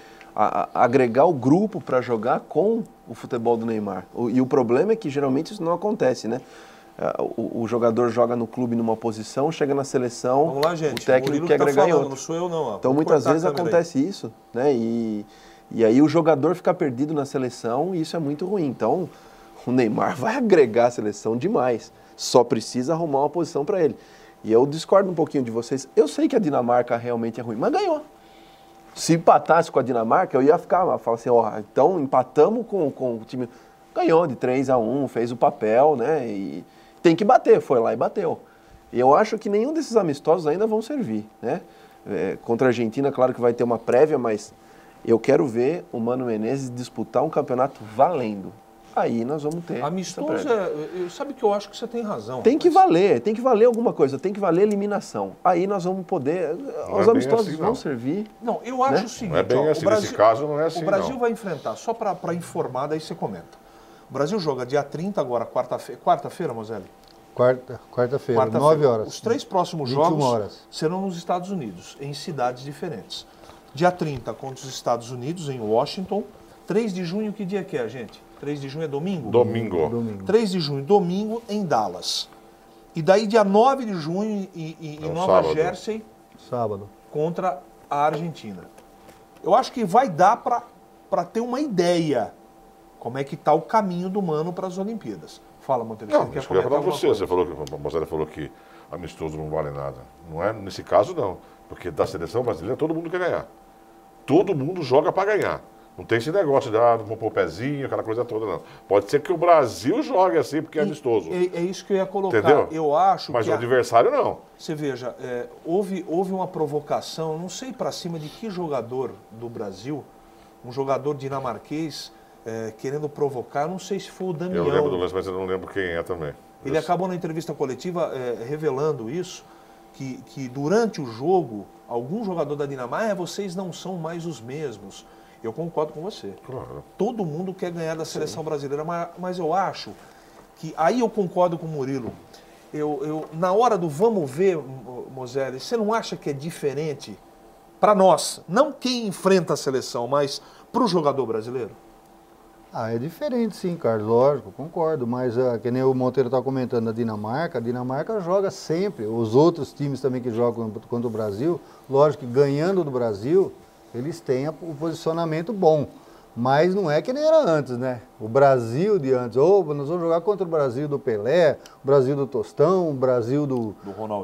S2: agregar o grupo para jogar com o futebol do Neymar. E o problema é que geralmente isso não acontece, né? O jogador joga no clube numa posição, chega na seleção,
S1: vamos lá, gente.
S2: O técnico quer agregar em outra.
S1: Não sou eu não. Ó.
S2: Então muitas vezes acontece isso, né? E aí o jogador fica perdido na seleção e isso é muito ruim. Então o Neymar vai agregar a seleção demais, só precisa arrumar uma posição para ele. E eu discordo um pouquinho de vocês. Eu sei que a Dinamarca realmente é ruim, mas ganhou. Se empatasse com a Dinamarca, eu ia falar assim, ó, então empatamos com o time. Ganhou de 3-1, fez o papel, né? E tem que bater, foi lá e bateu. E eu acho que nenhum desses amistosos ainda vão servir, né? Contra a Argentina, claro que vai ter uma prévia, mas eu quero ver o Mano Menezes disputar um campeonato valendo. Aí nós vamos ter.
S1: Amistoso, sabe que eu acho que você tem razão.
S2: Tem que valer alguma coisa, tem que valer eliminação. Aí nós vamos poder. Os amistosos assim, vão servir.
S1: Não, eu acho, né? O seguinte.
S4: Não é bem assim, nesse caso não é assim.
S1: O Brasil vai enfrentar, só para informar, daí você comenta. O Brasil joga dia 30 agora, quarta-feira, Moselli?
S3: Quarta-feira, 9 horas.
S1: Os 3 próximos jogos serão nos Estados Unidos, em cidades diferentes. Dia 30 contra os Estados Unidos, em Washington. 3 de junho, que dia que é, gente? 3 de junho é domingo?
S4: Domingo.
S1: 3 de junho, domingo, em Dallas. E daí dia 9 de junho, em Nova Jersey,
S3: sábado,
S1: contra a Argentina. Eu acho que vai dar para ter uma ideia como é que está o caminho do Mano para as Olimpíadas. Fala, Monteiro.
S4: Não, eu ia falar você falou que a Moselli falou que amistoso não vale nada. Não é nesse caso, não. Porque da seleção brasileira todo mundo quer ganhar. Todo mundo joga para ganhar. Não tem esse negócio de vou pôr o pezinho, aquela coisa toda, não. Pode ser que o Brasil jogue assim, porque é amistoso.
S1: É isso que eu ia colocar.
S4: Entendeu?
S1: Eu acho
S4: mas o adversário não.
S1: Você veja, houve uma provocação, não sei para cima de que jogador do Brasil, um jogador dinamarquês, querendo provocar, não sei se foi o Damião.
S4: Eu lembro do lance, mas eu não lembro quem é também.
S1: Ele acabou na entrevista coletiva revelando isso, que durante o jogo, algum jogador da Dinamarca, vocês não são mais os mesmos. Eu concordo com você.
S4: Claro.
S1: Todo mundo quer ganhar da seleção brasileira, mas eu acho que... Aí eu concordo com o Murilo. Na hora do vamos ver, Moselli, você não acha que é diferente para nós? Não quem enfrenta a seleção, mas para o jogador brasileiro?
S3: É diferente sim, Carlos, lógico, concordo. Mas que nem o Monteiro está comentando, a Dinamarca joga sempre. Os outros times também que jogam contra o Brasil, lógico que ganhando do Brasil... eles têm o posicionamento bom, mas não é que nem era antes, né? O Brasil de antes, nós vamos jogar contra o Brasil do Pelé, o Brasil do Tostão, o Brasil do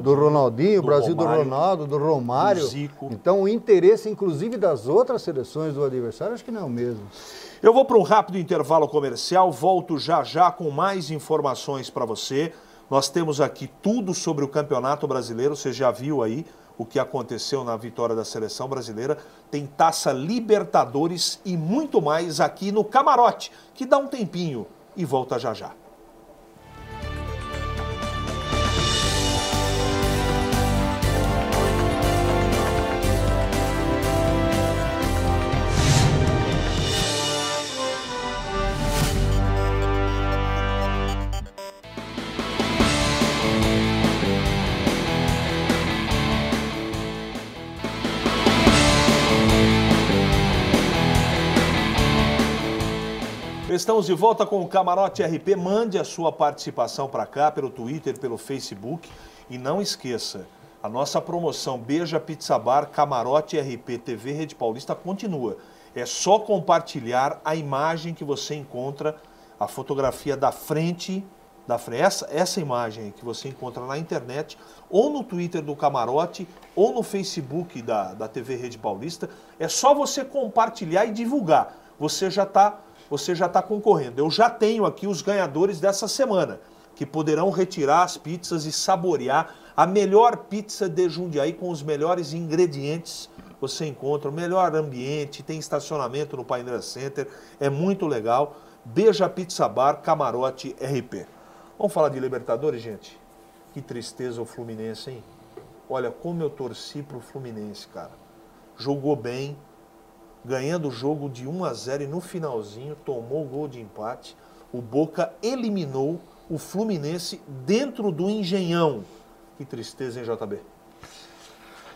S3: Ronaldinho, o Brasil do Ronaldo, do Romário.
S1: Do Zico.
S3: Então o interesse, inclusive, das outras seleções do adversário, acho que não é o mesmo.
S1: Eu vou para um rápido intervalo comercial, volto já com mais informações para você. Nós temos aqui tudo sobre o Campeonato Brasileiro, você já viu aí o que aconteceu na vitória da seleção brasileira. Tem Taça Libertadores e muito mais aqui no Camarote, que dá um tempinho e volta já. Estamos de volta com o Camarote RP. Mande a sua participação para cá, pelo Twitter, pelo Facebook. E não esqueça, a nossa promoção Beija Pizza Bar, Camarote RP, TV Rede Paulista continua. É só compartilhar a imagem que você encontra, a fotografia da frente, essa imagem que você encontra na internet, ou no Twitter do Camarote, ou no Facebook da TV Rede Paulista. É só você compartilhar e divulgar. Você já está concorrendo. Eu já tenho aqui os ganhadores dessa semana, que poderão retirar as pizzas e saborear a melhor pizza de Jundiaí com os melhores ingredientes. Você encontra o melhor ambiente, tem estacionamento no Paineira Center, é muito legal. Beija Pizza Bar, Camarote RP. Vamos falar de Libertadores, gente? Que tristeza o Fluminense, hein? olha, como eu torci pro Fluminense, cara. Jogou bem, ganhando o jogo de 1-0 e no finalzinho tomou o gol de empate. O Boca eliminou o Fluminense dentro do Engenhão. Que tristeza, hein, JB?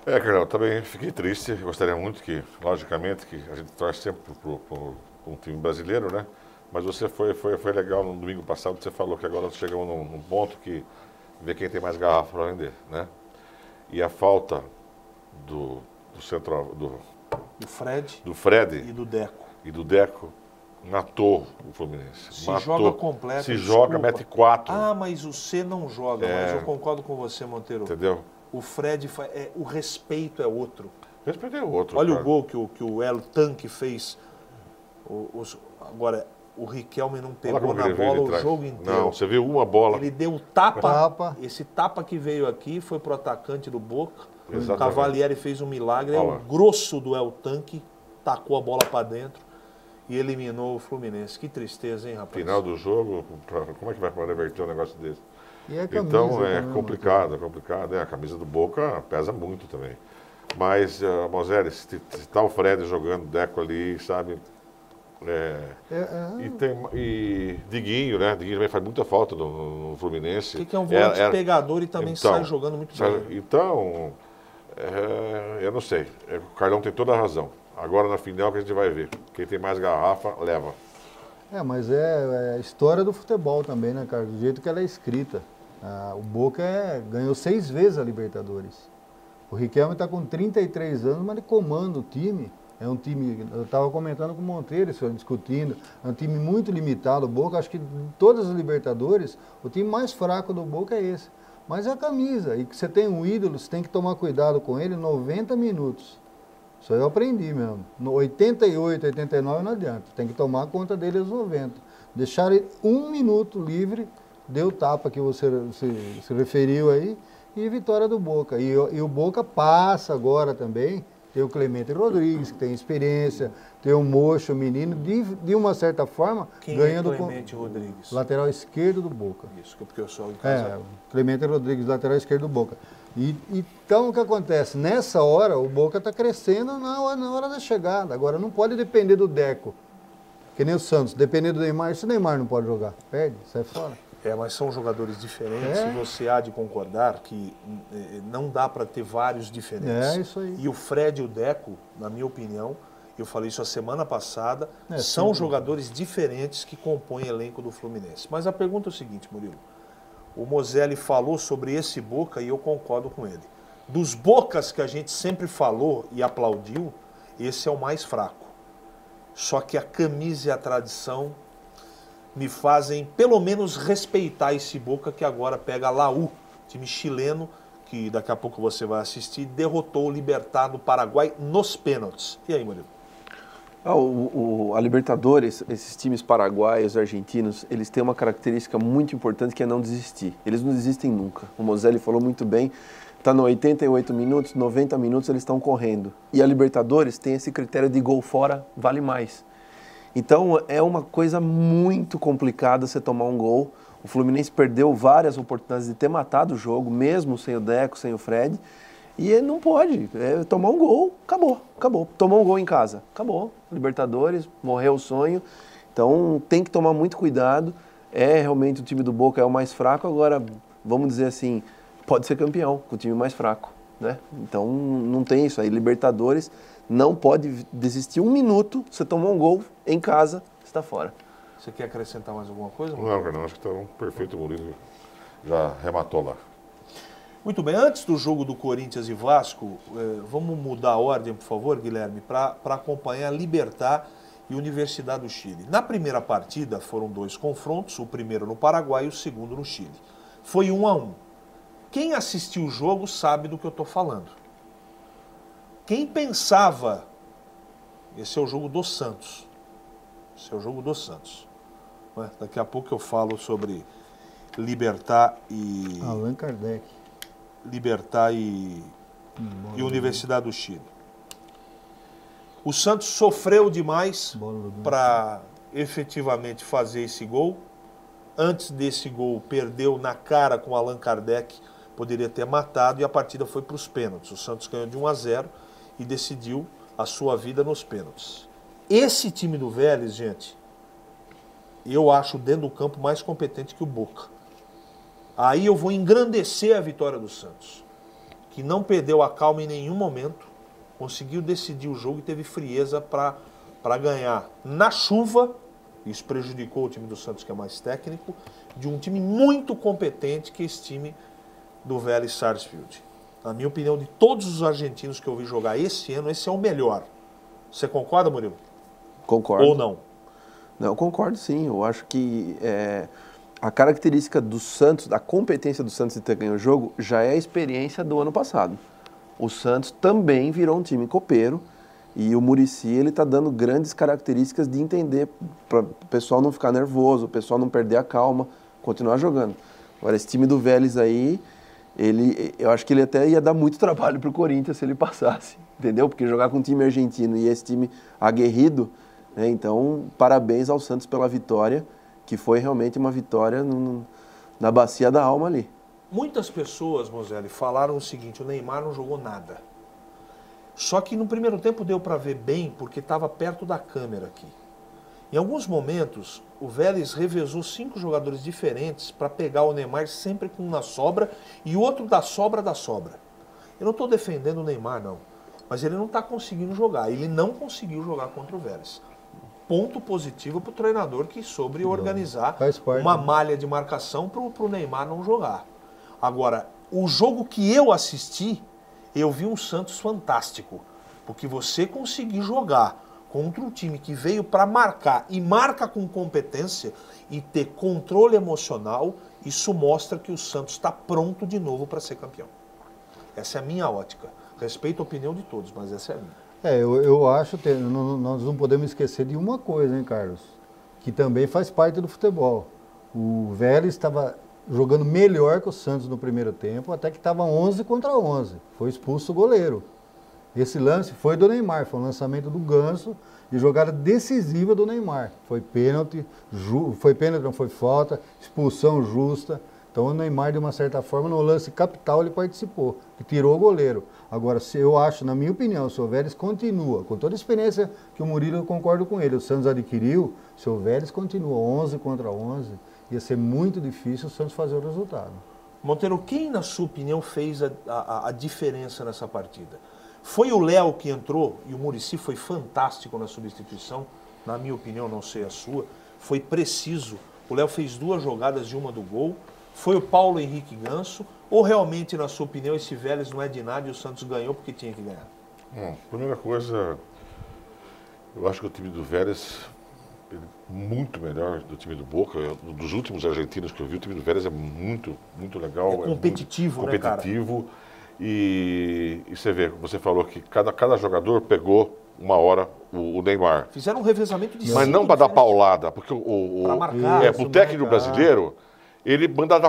S4: Carol, também fiquei triste. Gostaria muito que, logicamente, que a gente torce sempre por um time brasileiro, né? Mas você foi legal no domingo passado, você falou que agora nós chegamos num ponto que vê quem tem mais garrafa para vender, né? E a falta do Fred
S1: e do Deco.
S4: Matou o Fluminense.
S1: Se joga completo.
S4: Se joga, mete 4.
S1: Ah, mas o C não joga, mas eu concordo com você, Monteiro.
S4: Entendeu?
S1: O Fred, o respeito é outro.
S4: Respeito é outro.
S1: Olha
S4: cara.
S1: o gol que o El Tanque fez. Agora, o Riquelme não pegou na bola o jogo inteiro.
S4: Não, você viu uma bola.
S1: Ele deu tapa. Esse tapa que veio aqui foi pro atacante do Boca. Exatamente. O Cavalieri fez um milagre. O grosso do El Tanque tacou a bola para dentro e eliminou o Fluminense. Que tristeza, hein, rapaz?
S4: Final do jogo, como é que vai reverter um negócio desse?
S3: E a camisa,
S4: então é complicado. A camisa do Boca pesa muito também. Mas, Moselli, se tá o Fred jogando, Deco ali, sabe? E Diguinho, né? Diguinho também faz muita falta no Fluminense.
S1: Que é um volante pegador e também sai jogando muito bem.
S4: Então, eu não sei. O Carlão tem toda a razão. Agora na final que a gente vai ver. Quem tem mais garrafa, leva.
S3: Mas é a história do futebol também, né, cara? Do jeito que ela é escrita. O Boca ganhou 6 vezes a Libertadores. O Riquelme está com 33 anos, mas ele comanda o time. É um time, eu estava comentando com o Monteiro, discutindo, é um time muito limitado. O Boca, acho que de todas as Libertadores, o time mais fraco do Boca é esse. Mas é a camisa, e que você tem um ídolo, você tem que tomar cuidado com ele 90 minutos. Isso aí eu aprendi mesmo. No 88, 89 não adianta, tem que tomar conta dele aos 90. Deixar ele 1 minuto livre, deu tapa que você se referiu aí, e vitória do Boca. E o Boca passa agora também. Tem o Clemente Rodrigues, que tem experiência, tem o Mocho, o menino, de uma certa forma, ganhando
S1: com Clemente Rodrigues?
S3: Lateral esquerdo do Boca.
S1: Isso, porque eu sou em casa.
S3: Clemente Rodrigues, lateral esquerdo do Boca. Então, o que acontece? Nessa hora, o Boca está crescendo na hora da chegada. Agora, não pode depender do Deco, que nem o Santos. Depender do Neymar, se o Neymar não pode jogar, perde, sai fora.
S1: Mas são jogadores diferentes e você há de concordar que não dá para ter vários diferentes.
S3: Isso aí.
S1: E o Fred e o Deco, na minha opinião, eu falei isso a semana passada, são jogadores diferentes que compõem o elenco do Fluminense. Mas a pergunta é o seguinte, Murilo. O Moselli falou sobre esse Boca e eu concordo com ele. Dos Bocas que a gente sempre falou e aplaudiu, esse é o mais fraco. Só que a camisa e a tradição me fazem, pelo menos, respeitar esse Boca que agora pega a Laú, time chileno, que daqui a pouco você vai assistir, derrotou o Libertad do Paraguai nos pênaltis. E aí, Murilo?
S2: A Libertadores, esses times paraguaios, argentinos, eles têm uma característica muito importante que é não desistir. Eles não desistem nunca. O Moselli falou muito bem, está no 88 minutos, 90 minutos eles estão correndo. E a Libertadores tem esse critério de gol fora vale mais. Então é uma coisa muito complicada você tomar um gol. O Fluminense perdeu várias oportunidades de ter matado o jogo, mesmo sem o Deco, sem o Fred. E ele não pode. Tomar um gol, acabou. Tomou um gol em casa, acabou. Libertadores, morreu o sonho. Então tem que tomar muito cuidado. Realmente o time do Boca é o mais fraco. Agora, vamos dizer assim, pode ser campeão com o time mais fraco, né? Então não tem isso aí. Libertadores não pode desistir 1 minuto. Você tomou um gol em casa, você está fora.
S1: Você quer acrescentar mais alguma coisa?
S4: Não, acho que está um perfeito. O Murilo já rematou lá.
S1: Muito bem, antes do jogo do Corinthians e Vasco, vamos mudar a ordem, por favor, Guilherme, para acompanhar Libertad e Universidade do Chile. Na primeira partida foram 2 confrontos, o primeiro no Paraguai e o segundo no Chile. Foi 1-1. Quem assistiu o jogo sabe do que eu estou falando. Quem pensava, esse é o jogo do Santos. Esse é o jogo do Santos. Daqui a pouco eu falo sobre Libertad e...
S3: Allan Kardec.
S1: Libertad e Universidade do Chile. O Santos sofreu demais para efetivamente fazer esse gol. Antes desse gol, perdeu na cara com Allan Kardec poderia ter matado e a partida foi para os pênaltis. O Santos ganhou de 1-0 e decidiu a sua vida nos pênaltis. Esse time do Vélez, gente, eu acho dentro do campo mais competente que o Boca. Aí eu vou engrandecer a vitória do Santos, que não perdeu a calma em nenhum momento, conseguiu decidir o jogo e teve frieza para ganhar na chuva. Isso prejudicou o time do Santos, que é mais técnico, de um time muito competente, que é esse time do Vélez Sarsfield. Na minha opinião, de todos os argentinos que eu vi jogar esse ano, esse é o melhor. Você concorda, Murilo?
S2: Concordo.
S1: Ou não?
S2: Não, concordo sim. Eu acho que a característica do Santos, da competência do Santos de ter ganho o jogo, já é a experiência do ano passado. O Santos também virou um time copeiro e o Muricy, ele está dando grandes características de entender, para o pessoal não ficar nervoso, o pessoal não perder a calma, continuar jogando. Agora, esse time do Vélez aí, eu acho que ele até ia dar muito trabalho para o Corinthians se ele passasse, entendeu? Porque jogar com um time argentino e esse time aguerrido, né? Então, parabéns ao Santos pela vitória, que foi realmente uma vitória na bacia da alma ali.
S1: Muitas pessoas, Moselli, falaram o seguinte: o Neymar não jogou nada. Só que no primeiro tempo deu para ver bem, porque estava perto da câmera aqui. Em alguns momentos, o Vélez revezou 5 jogadores diferentes para pegar o Neymar sempre com um na sobra e outro da sobra da sobra. Eu não estou defendendo o Neymar, não. Mas ele não está conseguindo jogar. Ele não conseguiu jogar contra o Vélez. Ponto positivo para o treinador, que soube organizar uma malha de marcação para o Neymar não jogar. Agora, o jogo que eu assisti, eu vi um Santos fantástico. Porque você conseguir jogar contra um time que veio para marcar e marca com competência e ter controle emocional, isso mostra que o Santos está pronto de novo para ser campeão. Essa é a minha ótica. Respeito a opinião de todos, mas essa é a minha.
S3: Eu acho que nós não podemos esquecer de uma coisa, hein, Carlos? Que também faz parte do futebol. O Vélez estava jogando melhor que o Santos no primeiro tempo, até que estava 11 contra 11. Foi expulso o goleiro. Esse lance foi do Neymar, foi um lançamento do Ganso e jogada decisiva do Neymar. Foi pênalti, não foi falta, expulsão justa. Então o Neymar, de uma certa forma, no lance capital ele participou, que tirou o goleiro. Agora, eu acho, na minha opinião, se o Vélez continua, com toda a experiência que o Murilo, eu concordo com ele, o Santos adquiriu, se o Vélez continua 11 contra 11, ia ser muito difícil o Santos fazer o resultado.
S1: Monteiro, quem, na sua opinião, fez a diferença nessa partida? Foi o Léo que entrou, e o Muricy foi fantástico na substituição, na minha opinião, não sei a sua, foi preciso. O Léo fez 2 jogadas de uma do gol. Foi o Paulo Henrique Ganso, ou realmente, na sua opinião, esse Vélez não é de nada e o Santos ganhou porque tinha que ganhar?
S4: Primeira coisa, eu acho que o time do Vélez é muito melhor do time do Boca. Dos últimos argentinos que eu vi, o time do Vélez é muito, muito legal.
S1: É competitivo,
S4: né, cara? Competitivo. E você vê, você falou que cada jogador pegou uma hora o Neymar.
S1: Fizeram um revezamento de
S4: Mas não para dar paulada, porque
S1: o
S4: técnico brasileiro, ele manda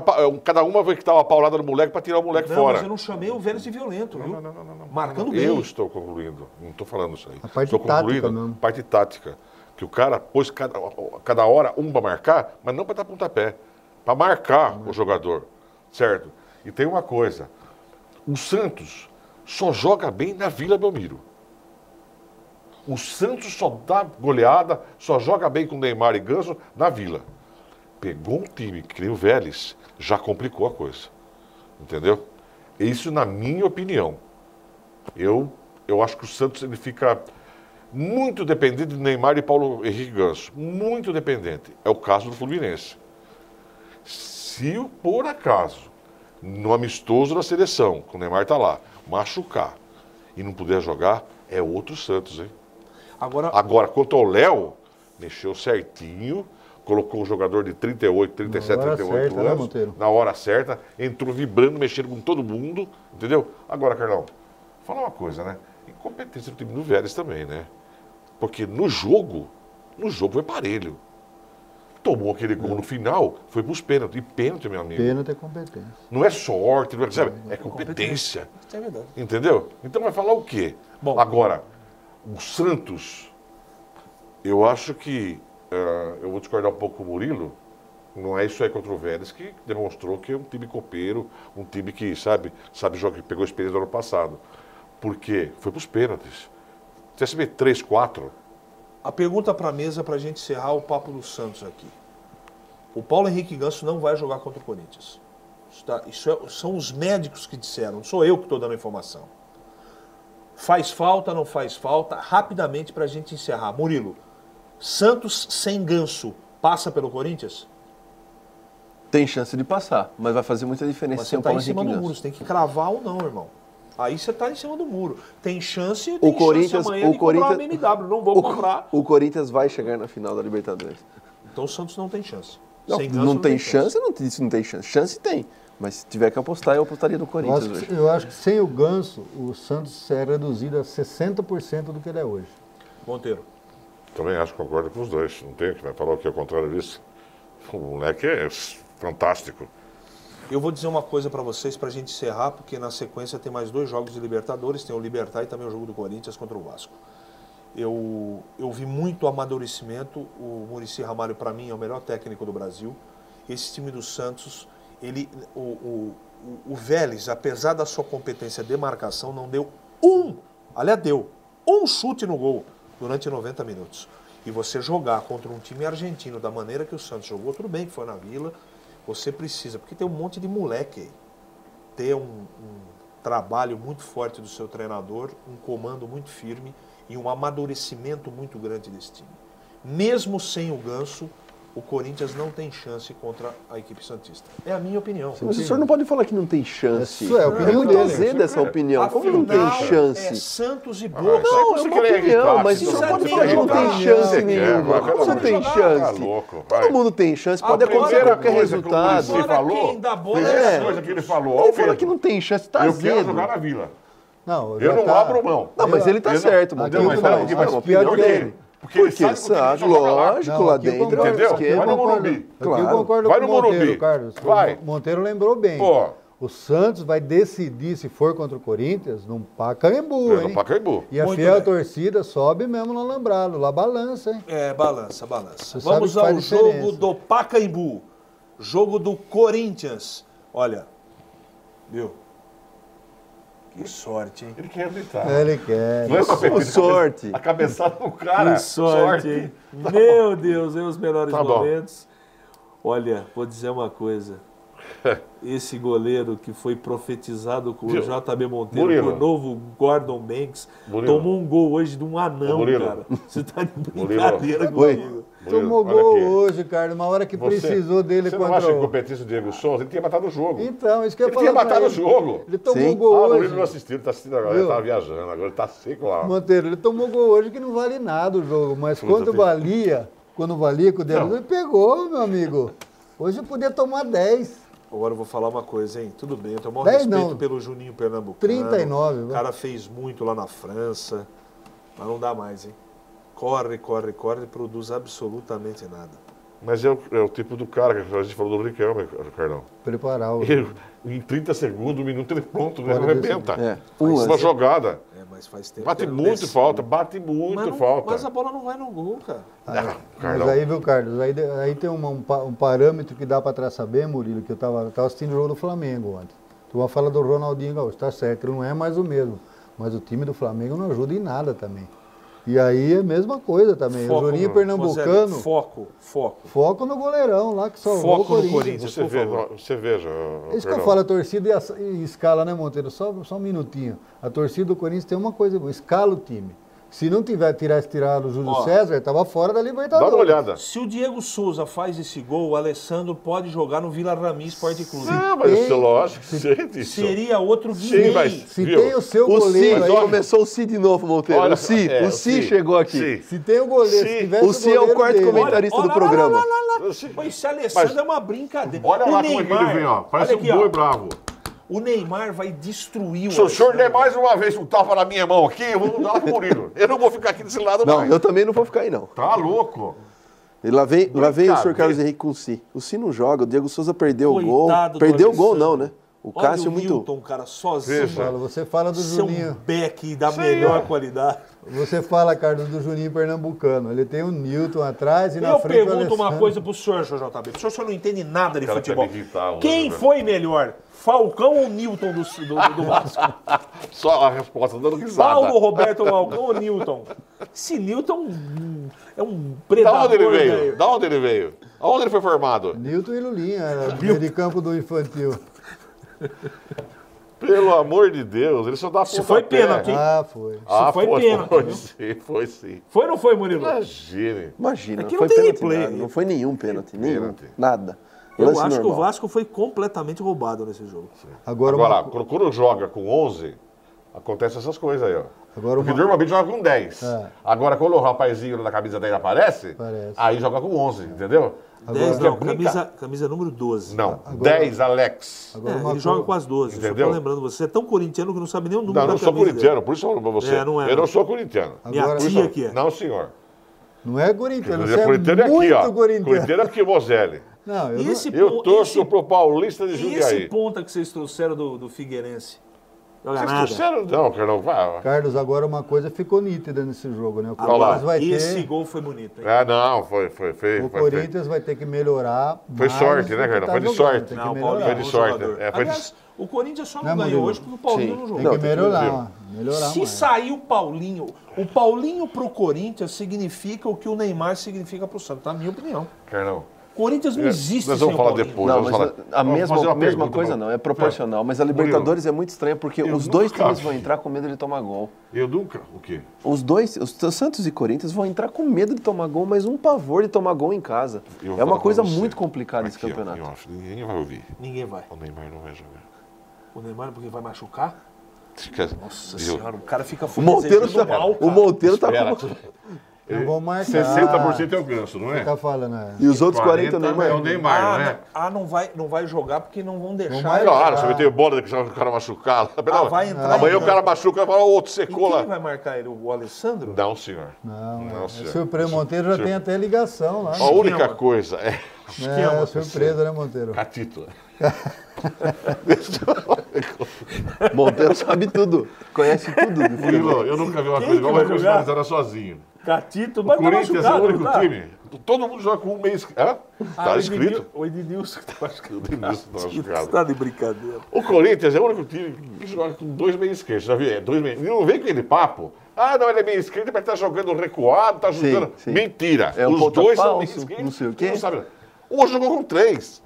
S4: cada uma vez que dá uma paulada no moleque para tirar o moleque fora.
S1: Mas eu não chamei o Vélez de violento, viu?
S4: Não.
S1: Marcando bem.
S4: Eu estou concluindo, não estou falando isso aí.
S3: A parte
S4: estou
S3: tática mesmo.
S4: Parte tática. Que o cara pôs cada hora um para marcar, mas não para dar pontapé. Para marcar o jogador, certo? E tem uma coisa, o Santos só joga bem na Vila Belmiro. O Santos só dá goleada, só joga bem com Neymar e Ganso na Vila. Pegou um time que nem o Vélez, já complicou a coisa. Entendeu? Isso na minha opinião. Eu acho que o Santos ele fica muito dependente de Neymar e Paulo Henrique Ganso. Muito dependente. É o caso do Fluminense. Se por acaso, no amistoso da seleção, que o Neymar está lá, machucar e não puder jogar, é outro Santos, hein? Agora quanto ao Léo, mexeu certinho, colocou um jogador de 38, 37, 38 anos, na hora certa, entrou vibrando, mexendo com todo mundo, entendeu? Agora, Carlão, falar uma coisa, né? Incompetência do time do Vélez também, né? Porque no jogo foi parelho. Tomou aquele gol no final, foi para os pênaltis. E pênalti, meu amigo.
S3: Pênalti é competência.
S4: Não é sorte, não é, sabe? É competência.
S1: Isso é verdade.
S4: Entendeu? Então vai falar o quê?
S1: Bom,
S4: agora, o Santos, eu acho que, eu vou discordar um pouco com o Murilo, Não é isso aí contra o Vélez que demonstrou que é um time copeiro, um time que sabe jogar, que pegou a experiência do ano passado. Por quê? Foi para os pênaltis. TSB 3-4.
S1: A pergunta para a mesa para a gente encerrar o papo do Santos aqui. O Paulo Henrique Ganso não vai jogar contra o Corinthians. São os médicos que disseram, não sou eu que estou dando a informação. Faz falta, não faz falta? Rapidamente para a gente encerrar. Murilo, Santos sem Ganso passa pelo Corinthians?
S2: Tem chance de passar, mas vai fazer muita diferença sem o Paulo Henrique Ganso.
S1: Você está em cima do muro, você tem que cravar ou não, irmão. Aí você está em cima do muro. Tem chance amanhã de comprar uma BMW. Não vou comprar.
S2: O Corinthians vai chegar na final da Libertadores.
S1: Então o Santos não tem chance.
S2: Não tem chance, não tem chance. Chance tem. Mas se tiver que apostar, eu apostaria no Corinthians hoje.
S3: Eu acho que sem o Ganso, o Santos é reduzido a 60% do que ele é hoje.
S1: Monteiro.
S4: Também acho, concordo com os dois. Não tem que vai falar o que é o contrário disso. O moleque é fantástico.
S1: Eu vou dizer uma coisa para vocês, para a gente encerrar, porque na sequência tem mais 2 jogos de Libertadores, tem o Libertad e também o jogo do Corinthians contra o Vasco. Eu vi muito amadurecimento, o Muricy Ramalho para mim é o melhor técnico do Brasil. Esse time do Santos, o Vélez, apesar da sua competência de marcação, não deu deu um chute no gol durante 90 minutos. E você jogar contra um time argentino da maneira que o Santos jogou, tudo bem que foi na Vila, você precisa, porque tem um monte de moleque aí. Ter um trabalho muito forte do seu treinador, um comando muito firme e um amadurecimento muito grande desse time. Mesmo sem o Ganso, o Corinthians não tem chance contra a equipe santista. É a minha opinião.
S2: Mas o senhor não pode falar que não tem chance.
S3: Isso é a opinião
S2: muito azeda essa opinião. Como não tem chance?
S1: É Santos e Boca.
S2: Não, é uma opinião, mas o senhor pode falar que não tem chance nenhuma. Como não tem chance? Todo mundo tem chance, pode acontecer qualquer resultado.
S4: Você falou,
S1: quem dá bola
S4: é coisa que ele falou.
S2: Ele fala que não tem chance, tá azedo.
S4: Eu quero jogar na Vila.
S3: Não,
S4: eu não abro mão.
S2: Não, mas ele tá certo,
S4: mas a opinião dele. Porque
S2: sabe, lógico, lá dentro é
S4: entendeu?
S2: esquema.
S4: Vai no Morumbi.
S3: Claro. Eu concordo
S4: vai
S3: com
S4: no
S3: o Monteiro,
S4: Morumbi.
S3: Carlos.
S4: Vai.
S3: O Monteiro lembrou bem.
S4: Pô.
S3: O Santos vai decidir se for contra o Corinthians num Pacaembu, hein?
S4: No Pacaembu.
S3: E a fiel torcida sobe mesmo no alambrado. Lá balança, hein?
S1: É, balança.
S3: Você
S1: Vamos
S3: sabe que
S1: ao
S3: faz
S1: jogo
S3: diferença.
S1: do Pacaembu. Jogo do Corinthians. Olha, viu? Que sorte, hein?
S4: Ele quer gritar.
S3: Ele quer.
S2: Com sorte.
S4: A cabeçada do cara.
S1: Que sorte, hein? Meu Deus, é os melhores momentos. Olha, vou dizer uma coisa. Esse goleiro que foi profetizado com o JB Monteiro, por novo Gordon Banks, tomou um gol hoje de um anão, cara. Você tá de brincadeira comigo.
S3: Tomou gol hoje, Carlos, uma hora que precisou dele
S4: contra o... Você não acha incompetência do Diego Souza? Ele tinha matado o jogo.
S3: Então, isso que eu ia falar.
S4: Ele tinha matado o jogo.
S3: Ele tomou gol hoje.
S4: O Murilo não assistiu, ele está assistindo agora, ele estava viajando, agora ele está seco lá.
S3: Monteiro, ele tomou gol hoje que não vale nada o jogo, mas quando valia com o Diego, ele pegou, meu amigo. Hoje eu podia tomar 10.
S1: Agora eu vou falar uma coisa, hein? Tudo bem, eu tenho o maior respeito pelo Juninho Pernambucano.
S3: 39,
S1: o cara fez muito lá na França, mas não dá mais, hein? Corre e produz absolutamente nada.
S4: Mas é o tipo do cara que a gente falou do Riquelme, Carlão.
S3: Preparar o...
S4: Em 30 segundos, um minuto, ele pronto, ele arrebenta.
S2: Uma
S4: jogada.
S1: Mas faz tempo.
S4: Bate muito falta.
S1: Mas a bola não vai no gol, cara.
S3: Mas aí, viu, Carlos, aí tem um parâmetro que dá para traçar bem, Murilo, que eu tava assistindo o jogo do Flamengo ontem. Tu vai falar do Ronaldinho Gaúcho, tá certo, ele não é mais o mesmo. Mas o time do Flamengo não ajuda em nada também. E aí é a mesma coisa também. O Juninho Pernambucano. Foco no goleirão lá que salvou o Corinthians.
S4: Você veja.
S3: É isso que eu falo, a torcida e escala, né, Monteiro? Só um minutinho. A torcida do Corinthians tem uma coisa boa, escala o time. Se não tivesse tirado o Júlio César, estava fora da Libertadores.
S4: Dá uma olhada.
S1: Se o Diego Souza faz esse gol, o Alessandro pode jogar no Vila Rami Sport Clube.
S4: Mas isso é lógico.
S1: Seria outro Guinei.
S3: Se tem o seu goleiro aí...
S2: Começou o Si de novo, Monteiro.
S3: Olha,
S2: o Si chegou aqui.
S3: Se tem o goleiro, se tivesse
S2: o Si é o quarto comentarista do programa.
S1: Mas esse Alessandro é uma brincadeira.
S4: Olha lá como é que ele vem, ó. Parece um boi bravo.
S1: O Neymar vai destruir o...
S4: Se o senhor der mais uma vez um tapa na minha mão aqui, eu vou dar lá pro Murilo. Eu não vou ficar aqui desse lado,
S2: não. Não, eu também não vou ficar aí, não.
S4: Tá louco.
S2: E lá vem o senhor Carlos Henrique com o Si. O Si não joga, o Diego Souza perdeu o gol. Perdeu o gol não, né? O Cássio
S1: Olha o Newton, cara, sozinho.
S3: Você fala do Juninho.
S1: Um back da melhor qualidade.
S3: Você fala, Carlos, do Juninho Pernambucano. Ele tem o Newton atrás e na
S1: Eu
S3: frente
S1: pergunto uma coisa pro senhor, JB. O senhor não entende nada de futebol.
S4: Irritar,
S1: Quem foi melhor? Falcão ou Newton do Vasco?
S4: Só a resposta dando risada.
S1: Paulo Roberto Falcão ou Newton? Esse Newton é um predador.
S4: Da onde ele veio?
S1: Velho.
S4: Da onde ele veio? Aonde ele foi formado?
S3: Newton e Lulinha, era meio de campo do infantil.
S4: Pelo amor de Deus, ele só dá
S1: Isso foi pênalti, hein?
S3: Ah, foi.
S1: Isso foi pênalti,
S4: Foi
S1: viu?
S4: sim, foi sim.
S1: Foi ou não foi, Murilo?
S4: Imagine.
S2: Imagina,
S1: Aqui
S2: não
S1: não
S2: foi
S1: tem
S2: pênalti,
S1: replay.
S2: nada, não foi nenhum pênalti, nenhum,
S4: Pênalti.
S2: nada.
S1: Eu
S2: Lance
S1: acho que o
S2: normal.
S1: Vasco foi completamente roubado nesse jogo.
S3: Agora,
S4: Quando joga com 11, acontecem essas coisas aí, ó.
S3: Agora
S4: Porque normalmente joga com 10.
S3: É.
S4: Agora, quando o rapazinho da camisa 10 aparece, aí joga com 11, entendeu?
S1: 10 não,
S4: Porque
S1: camisa número 12.
S4: Não, 10, Alex.
S1: Ele joga com as 12.
S4: Entendeu?
S1: Só tô lembrando, você é tão corintiano que não sabe nem o número
S4: Não,
S1: da
S4: eu não sou
S1: camisa
S4: corintiano,
S1: dele.
S4: por isso eu falo pra você.
S1: É, não é,
S4: eu não
S1: não.
S4: sou corintiano.
S1: Minha
S3: Agora-
S1: tia que é.
S4: Não, senhor.
S3: não é corintiano,
S4: Quer dizer,
S3: você
S4: corintiano
S3: é
S4: é
S3: muito
S4: aqui, ó.
S3: corintiano.
S4: Corintiano é aqui, Moselli.
S3: Não, eu
S1: E
S3: não-
S1: esse
S4: Eu torço
S1: esse-
S4: pro Paulista de
S1: E esse
S4: Jundiaí.
S1: ponta que vocês trouxeram do Figueirense? Joga
S4: Vocês
S1: nada.
S4: trouxeram? Não, Carlão, vai.
S3: Carlos, agora uma coisa ficou nítida nesse jogo, né? O
S4: Olha lá.
S3: Corinthians vai
S1: Esse
S3: ter...
S1: gol foi bonito, hein?
S4: É, não, foi feio.
S3: O
S4: foi
S3: Corinthians vai ter que melhorar.
S4: Foi
S3: mais
S4: sorte,
S3: do
S4: né,
S3: que
S4: Carlão?
S3: tá
S4: Foi de
S3: jogando,
S4: sorte.
S3: tem que
S1: Não, o
S3: melhorar.
S1: Paulinho é
S4: Foi
S1: bom
S4: de sorte.
S1: jogador.
S4: É, foi de-
S1: Aliás, o Corinthians só
S3: Né,
S1: não ganhou
S3: Murilo?
S1: hoje porque o Paulinho
S2: Sim.
S1: não jogou.
S3: Tem
S2: Não,
S3: que
S2: tem que
S3: melhorar. Melhorar
S1: Se
S3: mais.
S1: sair o Paulinho pro Corinthians significa o que o Neymar significa pro Santos, na minha opinião.
S4: Carlão.
S1: Corinthians não existe
S4: Nós
S1: sem
S4: vamos
S1: o
S4: falar
S1: Paulinho.
S4: depois.
S2: Não,
S4: vamos
S2: mas
S4: falar.
S2: a
S4: Vamos fazer uma
S2: mesma
S4: pergunta
S2: coisa
S4: pra-
S2: não, é proporcional. Mas a Libertadores é muito estranha porque
S4: eu
S2: os dois
S4: nunca
S2: times
S4: vi.
S2: vão entrar com medo de tomar gol.
S4: Eu nunca. O quê?
S2: Os dois, os Santos e Corinthians vão entrar com medo de tomar gol, mas um pavor de tomar gol em casa.
S4: Eu vou
S2: É uma
S4: falar
S2: coisa
S4: pra você.
S2: muito complicada esse
S4: Aqui, ó,
S2: campeonato.
S4: em off, ninguém vai ouvir.
S1: Ninguém vai.
S4: O Neymar não vai jogar.
S1: O Neymar porque vai machucar?
S4: Fica-
S1: Nossa
S4: eu-
S1: senhora, o cara fica
S2: O Monteiro
S1: desejando
S2: tá,
S1: mal,
S2: o
S1: cara.
S2: Monteiro tá
S4: Espera.
S2: com...
S3: Não vão marcar.
S4: 60% é o Ganso, não é?
S3: Tá falando, né?
S2: E os outros 40
S4: é
S2: Neymar.
S4: o Neymar, não é?
S1: Não vai jogar porque não vão deixar.
S3: Vão
S1: ele.
S4: Claro, você vai ter bola de que o cara machucar.
S1: vai entrar
S4: Amanhã
S1: em
S4: o cara machuca e fala, o outro
S1: E
S4: secou
S1: quem
S4: lá.
S1: vai marcar ele? O Alessandro?
S4: Não, senhor.
S3: Não, é
S4: senhor.
S3: surpresa. Monteiro já tem até ligação lá.
S4: A única coisa é
S3: É surpresa, né, Monteiro?
S4: Catito.
S2: Monteiro sabe tudo, conhece tudo. de futebol.
S4: Murilo, eu nunca vi uma
S1: Quem
S4: coisa igual,
S1: que vai
S4: mas
S1: jogar?
S4: eu era sozinho.
S1: Catito,
S4: O
S1: mas tá
S4: Corinthians é
S1: machucado,
S4: o único
S1: não tá?
S4: time. Todo mundo joga com um mês. Tá escrito.
S1: O Ednilson que tá machucado.
S4: O Ednilson tá machucado.
S1: Tá de brincadeira.
S4: O Corinthians é o único time que joga com 2 meios esquerdos. Já viu? É 2 meios. Não vem com aquele papo. Ah, não, ele é meio esquerdo, mas tá jogando recuado, tá
S2: Sim,
S4: jogando.
S2: sim.
S4: Mentira.
S2: É um
S4: Os
S2: ponta
S4: dois são
S2: falso,
S4: meio esquerdos.
S2: não sei o quê.
S4: Não sabe. Hoje jogou com 3.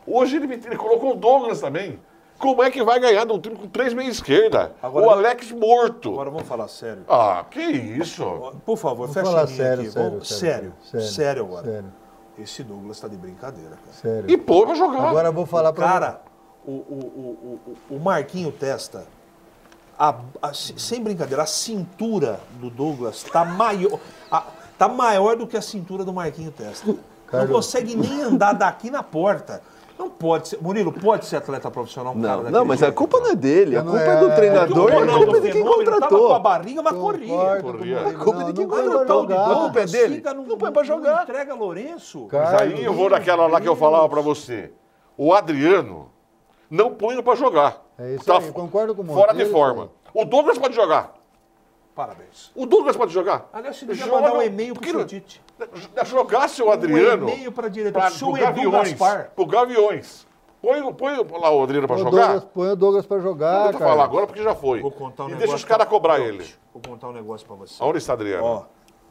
S4: Hoje ele colocou o Douglas também. Como é que vai ganhar num time com 3 meia esquerda?
S1: Agora-
S4: O Alex morto.
S1: Agora vamos falar sério.
S4: Ah, que isso?
S1: Por favor,
S3: Vamos
S1: fecha
S3: falar
S1: a linha
S3: sério,
S1: aqui.
S3: sério,
S1: Vamos-
S3: sério,
S1: sério agora.
S3: Sério,
S1: Esse Douglas tá de brincadeira, cara.
S3: sério.
S4: E pô, vai jogar.
S3: Agora eu vou falar pra
S1: Cara, o Marquinho Testa, sem brincadeira, a cintura do Douglas tá maior, tá maior do que a cintura do Marquinho Testa. Não
S3: Carlos.
S1: consegue nem andar daqui na porta. Não pode ser. Murilo, pode ser atleta profissional? Um cara
S2: Não,
S1: daquele
S2: mas a
S1: jeito,
S2: culpa
S1: cara?
S2: não é dele, a
S3: Não
S2: culpa
S3: é-
S2: é do
S3: é
S2: treinador
S1: O
S2: e a
S1: Ronaldo
S2: culpa é de quem
S1: Fenômeno tava com a
S2: contratou.
S1: barriga, mas corria.
S3: Concordo com
S4: Corria.
S3: o Murilo.
S2: A culpa é de quem
S3: Não,
S2: contratou.
S3: não vai jogar.
S2: A culpa é dele.
S1: Fica
S2: Não põe pra jogar.
S1: Entrega Lourenço.
S3: Cara,
S4: Aí eu vou naquela lá que eu falava pra você. O Adriano não põe pra jogar.
S3: É isso
S4: Tá
S3: aí, concordo com o
S4: Fora de
S3: Monteiro,
S4: forma. O Douglas pode jogar.
S1: Parabéns.
S4: O Douglas pode jogar.
S1: Aliás, você devia
S4: Joga-
S1: mandar um e-mail pro
S4: Porque
S1: seu Tite.
S4: Jogasse o Adriano.
S1: Um e-mail pra diretor. Seu
S4: pro
S1: Edu
S4: Gaviões.
S1: Gaspar.
S4: Pro Gaviões. Põe lá o Adriano pra
S3: Põe o
S4: jogar.
S3: Douglas- Põe o Douglas pra
S4: Não
S3: jogar,
S4: adianta
S3: cara.
S4: falar agora porque já foi.
S1: Vou contar um
S4: E
S1: negócio.
S4: deixa os caras cobrar
S1: Pronto.
S4: ele.
S1: Vou contar um negócio pra você.
S4: Onde está Adriano?
S1: Ó.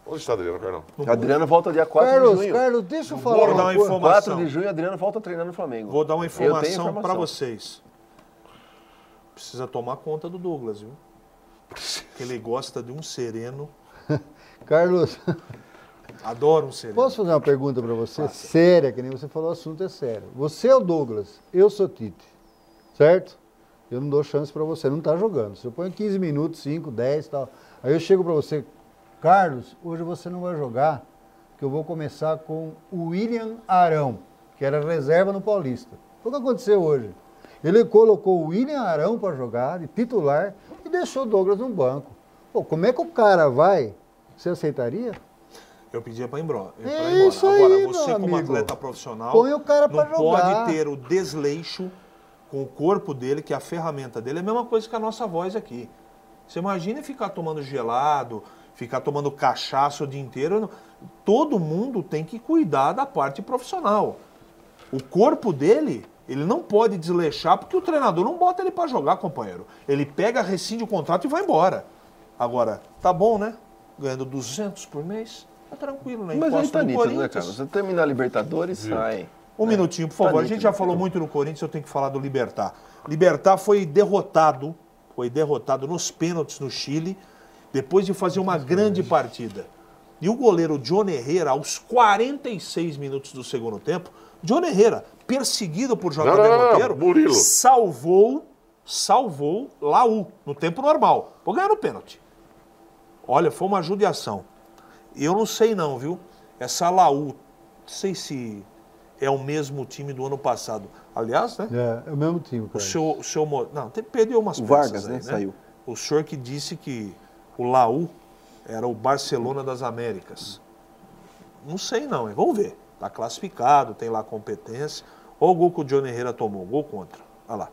S4: Onde está Adriano, Carlão?
S2: Adriano volta dia 4 de
S3: Carlos,
S2: junho.
S3: Carlos, deixa eu falar
S1: Vou dar
S3: uma
S1: uma
S3: coisa.
S1: informação.
S2: 4 de junho, Adriano volta a treinar no Flamengo.
S1: Vou dar uma
S2: Eu tenho
S1: informação pra vocês. Precisa tomar conta do Douglas, viu? Porque ele gosta de um sereno.
S3: Carlos,
S1: Adora um sereno.
S3: posso fazer uma pergunta pra você? Séria, que nem você falou, o assunto é sério. Você é o Douglas, eu sou Tite, certo? Eu não dou chance pra você, não tá jogando. Você põe 15 minutos, 5, 10 e tal. Aí eu chego pra você, Carlos, hoje você não vai jogar, porque eu vou começar com o William Arão, que era reserva no Paulista. O que aconteceu hoje? Ele colocou o William Arão para jogar, de titular, e deixou o Douglas no banco. Pô, como é que o cara vai? Você aceitaria?
S1: Eu pedia pra ir embora.
S3: É isso
S1: Agora,
S3: aí,
S1: você
S3: meu
S1: como
S3: amigo.
S1: atleta profissional
S3: Põe o cara pra
S1: não
S3: jogar.
S1: pode ter o desleixo com o corpo dele, que é a ferramenta dele, é a mesma coisa que a nossa voz aqui. Você imagina ficar tomando gelado, ficar tomando cachaça o dia inteiro. Todo mundo tem que cuidar da parte profissional. O corpo dele, ele não pode desleixar porque o treinador não bota ele para jogar, companheiro. Ele pega, rescinde o contrato e vai embora. Agora, tá bom, né? Ganhando 200 por mês, tá tranquilo, né?
S2: Mas aí tá nítido, né, cara? Você terminar a Libertadores, sai.
S1: Um minutinho, por favor.
S2: Tá
S1: A gente já falou muito no Corinthians, eu tenho que falar do Libertad. Libertad foi derrotado nos pênaltis no Chile, depois de fazer uma grande partida. E o goleiro John Herrera, aos 46 minutos do segundo tempo, John Herrera, perseguido por JB Monteiro,
S4: Murilo.
S1: salvou Laú no tempo normal. Vou ganhar no pênalti. Olha, foi uma judiação. Eu não sei não, viu? Essa Laú, não sei se é o mesmo time do ano passado. Aliás, né?
S3: É o mesmo time, cara.
S1: O seu não, perdeu umas
S2: O
S1: peças
S2: Vargas,
S1: aí,
S2: né? Saiu.
S1: O senhor que disse que o Laú era o Barcelona das Américas. Não sei não, hein? Vamos ver. Tá classificado, tem lá competência. Olha o gol que o John Herrera tomou, gol contra. Olha lá.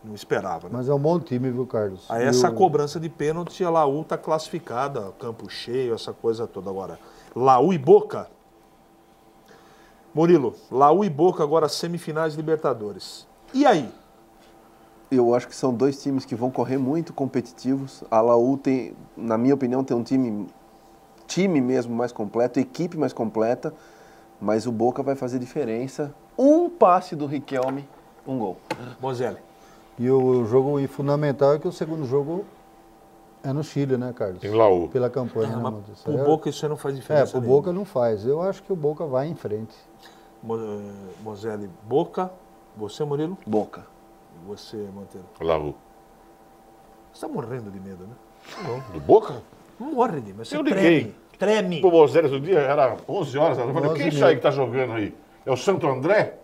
S1: Não esperava, né?
S3: Mas é um bom time, viu, Carlos?
S1: Aí essa cobrança de pênalti, a Laú tá classificada, campo cheio, essa coisa toda. Agora, Laú e Boca. Murilo, Laú e Boca agora semifinais de Libertadores. E aí?
S2: Eu acho que são dois times que vão correr muito competitivos. A Laú tem, na minha opinião, tem um time mesmo mais completo, equipe mais completa, mas o Boca vai fazer diferença. Um passe do Riquelme, um gol.
S1: Mozelli.
S3: E o jogo fundamental é que o segundo jogo é no Chile, né, Carlos?
S4: Em Laú.
S3: Pela campanha, né,
S1: Mas
S3: Matheus?
S1: pro Boca isso aí não faz diferença.
S3: pro Boca não faz. Eu acho que o Boca vai em frente.
S1: Mozelli, Boca. Você, Murilo?
S2: Boca.
S1: E você, Monteiro?
S4: Laú.
S1: Você tá morrendo de medo, né?
S4: Não. Do Boca?
S1: Não morre de medo. Você
S4: Eu liguei.
S1: Treme.
S4: O Moisés outro dia, era 11 horas. Eu falei,
S3: 11
S4: quem é isso aí que tá jogando aí? É o Santo André?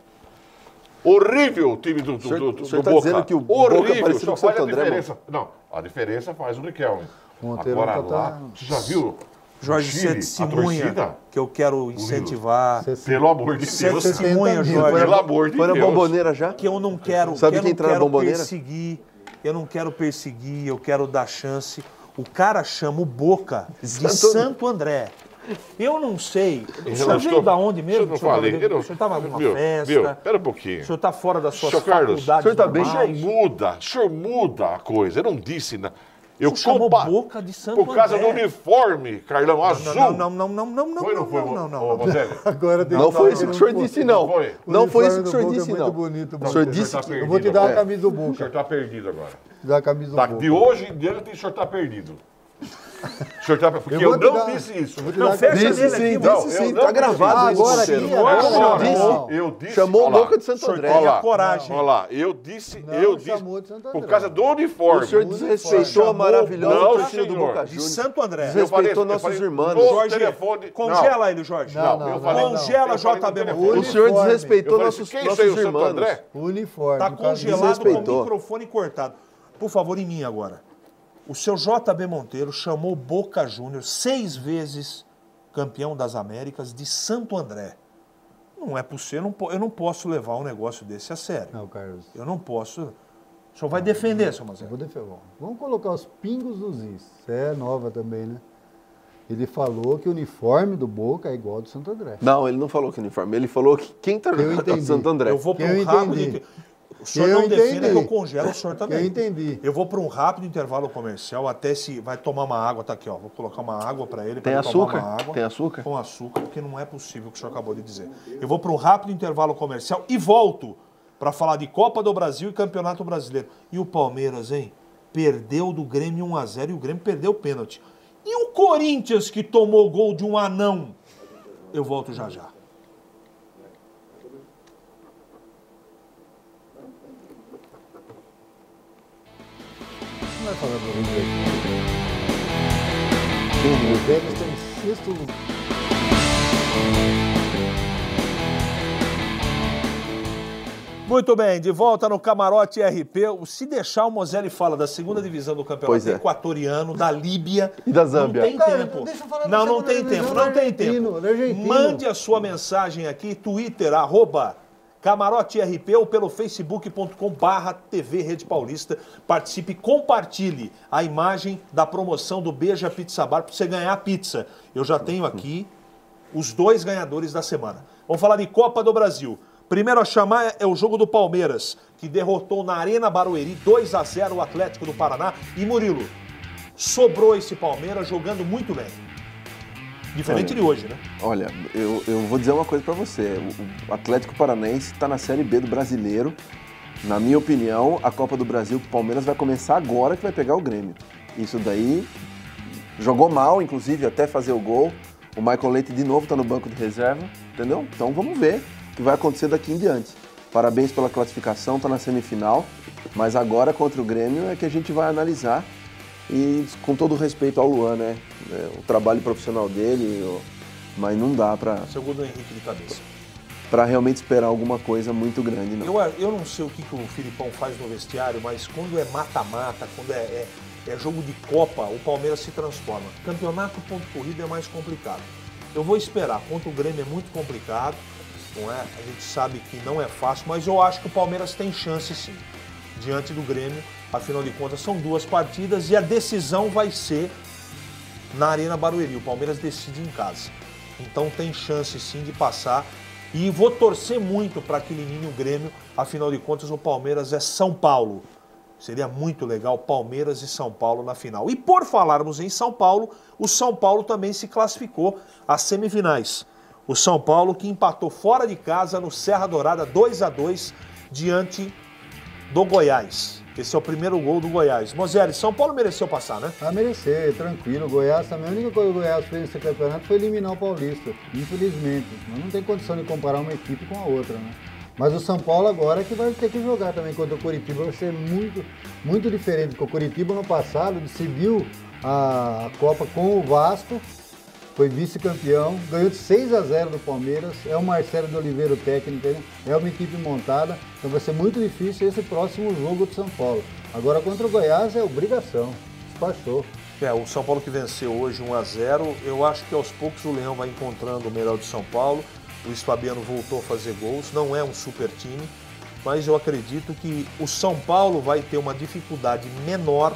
S4: Horrível o time do
S2: senhor
S4: Boca.
S2: tá dizendo que o Boca
S4: Horrível,
S2: parecido
S4: só
S2: com o
S4: faz
S2: Santo
S4: a
S2: André,
S4: diferença. Não, a diferença faz o Riquelme.
S3: Monteiro
S4: Agora
S3: tá-
S4: lá, você já viu?
S1: Jorge,
S4: no
S1: você
S4: Chile, a
S1: testemunha
S4: torcida?
S1: que eu quero incentivar.
S4: Pelo amor de
S1: Você
S4: Deus.
S1: testemunha,
S3: 70
S1: Jorge,
S4: Pelo amor de
S2: Foi na
S4: Deus.
S2: Bomboneira já?
S1: que eu não quero,
S2: Sabe
S1: que eu
S2: quem
S1: não
S2: entra na
S1: quero
S2: Bomboneira?
S1: perseguir, eu não quero perseguir, eu quero dar chance. O cara chama o Boca de Santo André. Eu não sei. O senhor veio da onde mesmo?
S4: Eu não falei.
S1: O senhor estava numa festa?
S4: Espera um pouquinho.
S1: O senhor está fora das suas
S4: Senhor Carlos,
S1: faculdades
S2: o senhor tá bem?
S1: normais?
S4: O senhor muda a coisa. Eu não disse nada. Eu
S1: O senhor chamou Boca de Santo
S4: por causa do
S1: André.
S4: uniforme, Carlão, azul.
S1: Não.
S4: Foi ou não foi,
S1: não.
S4: ô, Mozelli?
S3: Agora tem
S2: Não
S3: que
S2: foi
S3: falar
S2: isso que o
S3: que
S2: senhor disse, não.
S4: Foi.
S2: Não foi isso
S3: uniforme
S2: que o senhor
S3: do Boca
S2: disse,
S3: é muito
S2: não.
S3: bonito,
S2: O senhor
S3: Monteiro.
S2: disse que...
S3: Eu vou te dar a
S4: É.
S3: camisa do
S4: O senhor
S3: Boca.
S4: está perdido agora.
S3: Te dar a camisa do Boca.
S4: De hoje em diante, o senhor está perdido. O senhor tá... Porque
S3: vou
S4: eu
S3: te
S4: não
S3: dar-
S4: disse isso.
S3: eu vou te
S1: Não,
S3: dar a
S1: fecha
S3: camisa.
S1: nele
S2: Disse sim,
S1: aqui,
S4: não,
S2: disse
S4: eu
S2: sim.
S4: não
S2: Tá
S4: disse
S2: gravado
S3: isso.
S2: isso,
S3: Agora
S2: Monteiro.
S3: aqui,
S4: Agora,
S3: não.
S4: eu disse...
S2: Chamou o
S4: olha lá.
S2: Boca de Santo André.
S4: Olha lá.
S1: coragem.
S4: Olha lá, eu disse,
S3: Não, chamou de Santo André.
S4: por causa do uniforme.
S2: O senhor desrespeitou a maravilhosa
S4: Não,
S2: torcida do
S4: senhor.
S2: Boca
S1: De
S2: Juniors.
S1: Santo André.
S2: Desrespeitou nossos irmãos.
S4: no
S1: Jorge,
S4: telefone.
S1: congela ele, Jorge.
S3: Não,
S4: eu falei,
S1: Congela
S4: eu falei no
S1: JB
S4: telefone.
S1: Monteiro.
S2: O senhor
S3: Uniforme.
S2: desrespeitou
S4: Eu falei,
S2: nossos
S4: quem isso aí, o Santo
S2: irmãos.
S4: André?
S3: Uniforme.
S1: Tá
S3: por causa
S1: congelado com o
S2: desrespeitou.
S1: microfone cortado. Por favor, em mim agora. O seu JB Monteiro chamou Boca Juniors 6 vezes campeão das Américas de Santo André. Não é possível, eu não posso levar um negócio desse a sério.
S3: Não, Carlos.
S1: Eu não posso. O senhor vai defender, seu
S3: Eu
S1: Mazé.
S3: vou defender. Vamos colocar os pingos dos is. É nova também, né? Ele falou que o uniforme do Boca é igual ao do Santo André.
S2: Não, ele não falou que uniforme. Ele falou que quem tá
S3: Eu
S2: jogando é o
S3: entendi.
S2: Santo André.
S1: Eu vou para
S3: Eu
S1: um rápido...
S3: entendi.
S1: O senhor
S3: Eu
S1: não defenda
S3: entendi.
S1: que eu congelo o senhor também.
S3: Eu entendi.
S1: Eu vou para um rápido intervalo comercial, até se vai tomar uma água, tá aqui, ó. Vou colocar uma água para ele,
S2: Tem
S1: pra ele tomar
S2: açúcar?
S1: uma água.
S2: Tem açúcar?
S1: Com açúcar, porque não é possível o que o senhor acabou de dizer. Eu vou para um rápido intervalo comercial e volto para falar de Copa do Brasil e Campeonato Brasileiro. E o Palmeiras, hein? Perdeu do Grêmio 1-0 e o Grêmio perdeu o pênalti. E o Corinthians que tomou gol de um anão? Eu volto já já.
S3: Não vai falar do River. O Vélez está em sexto lugar.
S1: Muito bem, de volta no Camarote RP. Se deixar, o Mozelli fala da segunda divisão do campeonato
S2: Pois é.
S1: equatoriano, da Líbia.
S2: E da Zâmbia.
S1: Não tem
S3: Cara,
S1: tempo.
S3: deixa eu falar da
S1: Não
S3: segunda
S1: tem
S3: divisão
S1: tempo,
S3: do
S1: não tem
S3: argentino,
S1: tempo.
S3: do argentino.
S1: Mande a sua mensagem aqui, Twitter, Camarote RP ou pelo facebook.com/TV Rede Paulista. Participe e compartilhe a imagem da promoção do Beija Pizza Bar para você ganhar a pizza. Eu já tenho aqui os 2 ganhadores da semana. Vamos falar de Copa do Brasil. Primeiro a chamar é o jogo do Palmeiras, que derrotou na Arena Barueri 2-0 o Atlético do Paraná. E Murilo, sobrou esse Palmeiras jogando muito bem. Diferente de hoje, né?
S2: Olha, eu vou dizer uma coisa pra você. O Atlético Paranaense está na Série B do Brasileiro. Na minha opinião, a Copa do Brasil, o Palmeiras vai começar agora que vai pegar o Grêmio. Isso daí, jogou mal, inclusive, até fazer o gol. O Michael Leite de novo está no banco de reserva, entendeu? Então vamos ver o que vai acontecer daqui em diante. Parabéns pela classificação, está na semifinal, mas agora contra o Grêmio é que a gente vai analisar e com todo o respeito ao Luan, né? O trabalho profissional dele, mas não dá para...
S1: Segundo o Henrique de cabeça.
S2: Para realmente esperar alguma coisa muito grande, não.
S1: Eu não sei o que o Filipão faz no vestiário, mas quando é mata-mata, quando é jogo de Copa, o Palmeiras se transforma. Campeonato, ponto corrido é mais complicado. Eu vou esperar. Contra o Grêmio é muito complicado, não é? A gente sabe que não é fácil, mas eu acho que o Palmeiras tem chance sim, diante do Grêmio. Afinal de contas, são 2 partidas e a decisão vai ser na Arena Barueri. O Palmeiras decide em casa. Então tem chance sim de passar. E vou torcer muito para que elimine o Grêmio. Afinal de contas, o Palmeiras é São Paulo. Seria muito legal Palmeiras e São Paulo na final. E por falarmos em São Paulo, o São Paulo também se classificou às semifinais. O São Paulo que empatou fora de casa no Serra Dourada 2-2 diante do Goiás. Esse é o primeiro gol do Goiás. Moselle, São Paulo mereceu passar, né?
S3: Merecer, tranquilo. O Goiás também, a única coisa que o Goiás fez nesse campeonato foi eliminar o Paulista, infelizmente. Mas não tem condição de comparar uma equipe com a outra, né? Mas o São Paulo agora é que vai ter que jogar também contra o Coritiba. Vai ser muito, muito diferente, porque o Coritiba no passado decidiu a Copa com o Vasco, foi vice-campeão, ganhou de 6-0 do Palmeiras, é o Marcelo de Oliveira o técnico, é uma equipe montada, então vai ser muito difícil esse próximo jogo do São Paulo. Agora contra o Goiás é obrigação, despachou.
S1: O São Paulo que venceu hoje 1-0, eu acho que aos poucos o Leão vai encontrando o melhor do São Paulo. O Luiz Fabiano voltou a fazer gols, não é um super time, mas eu acredito que o São Paulo vai ter uma dificuldade menor,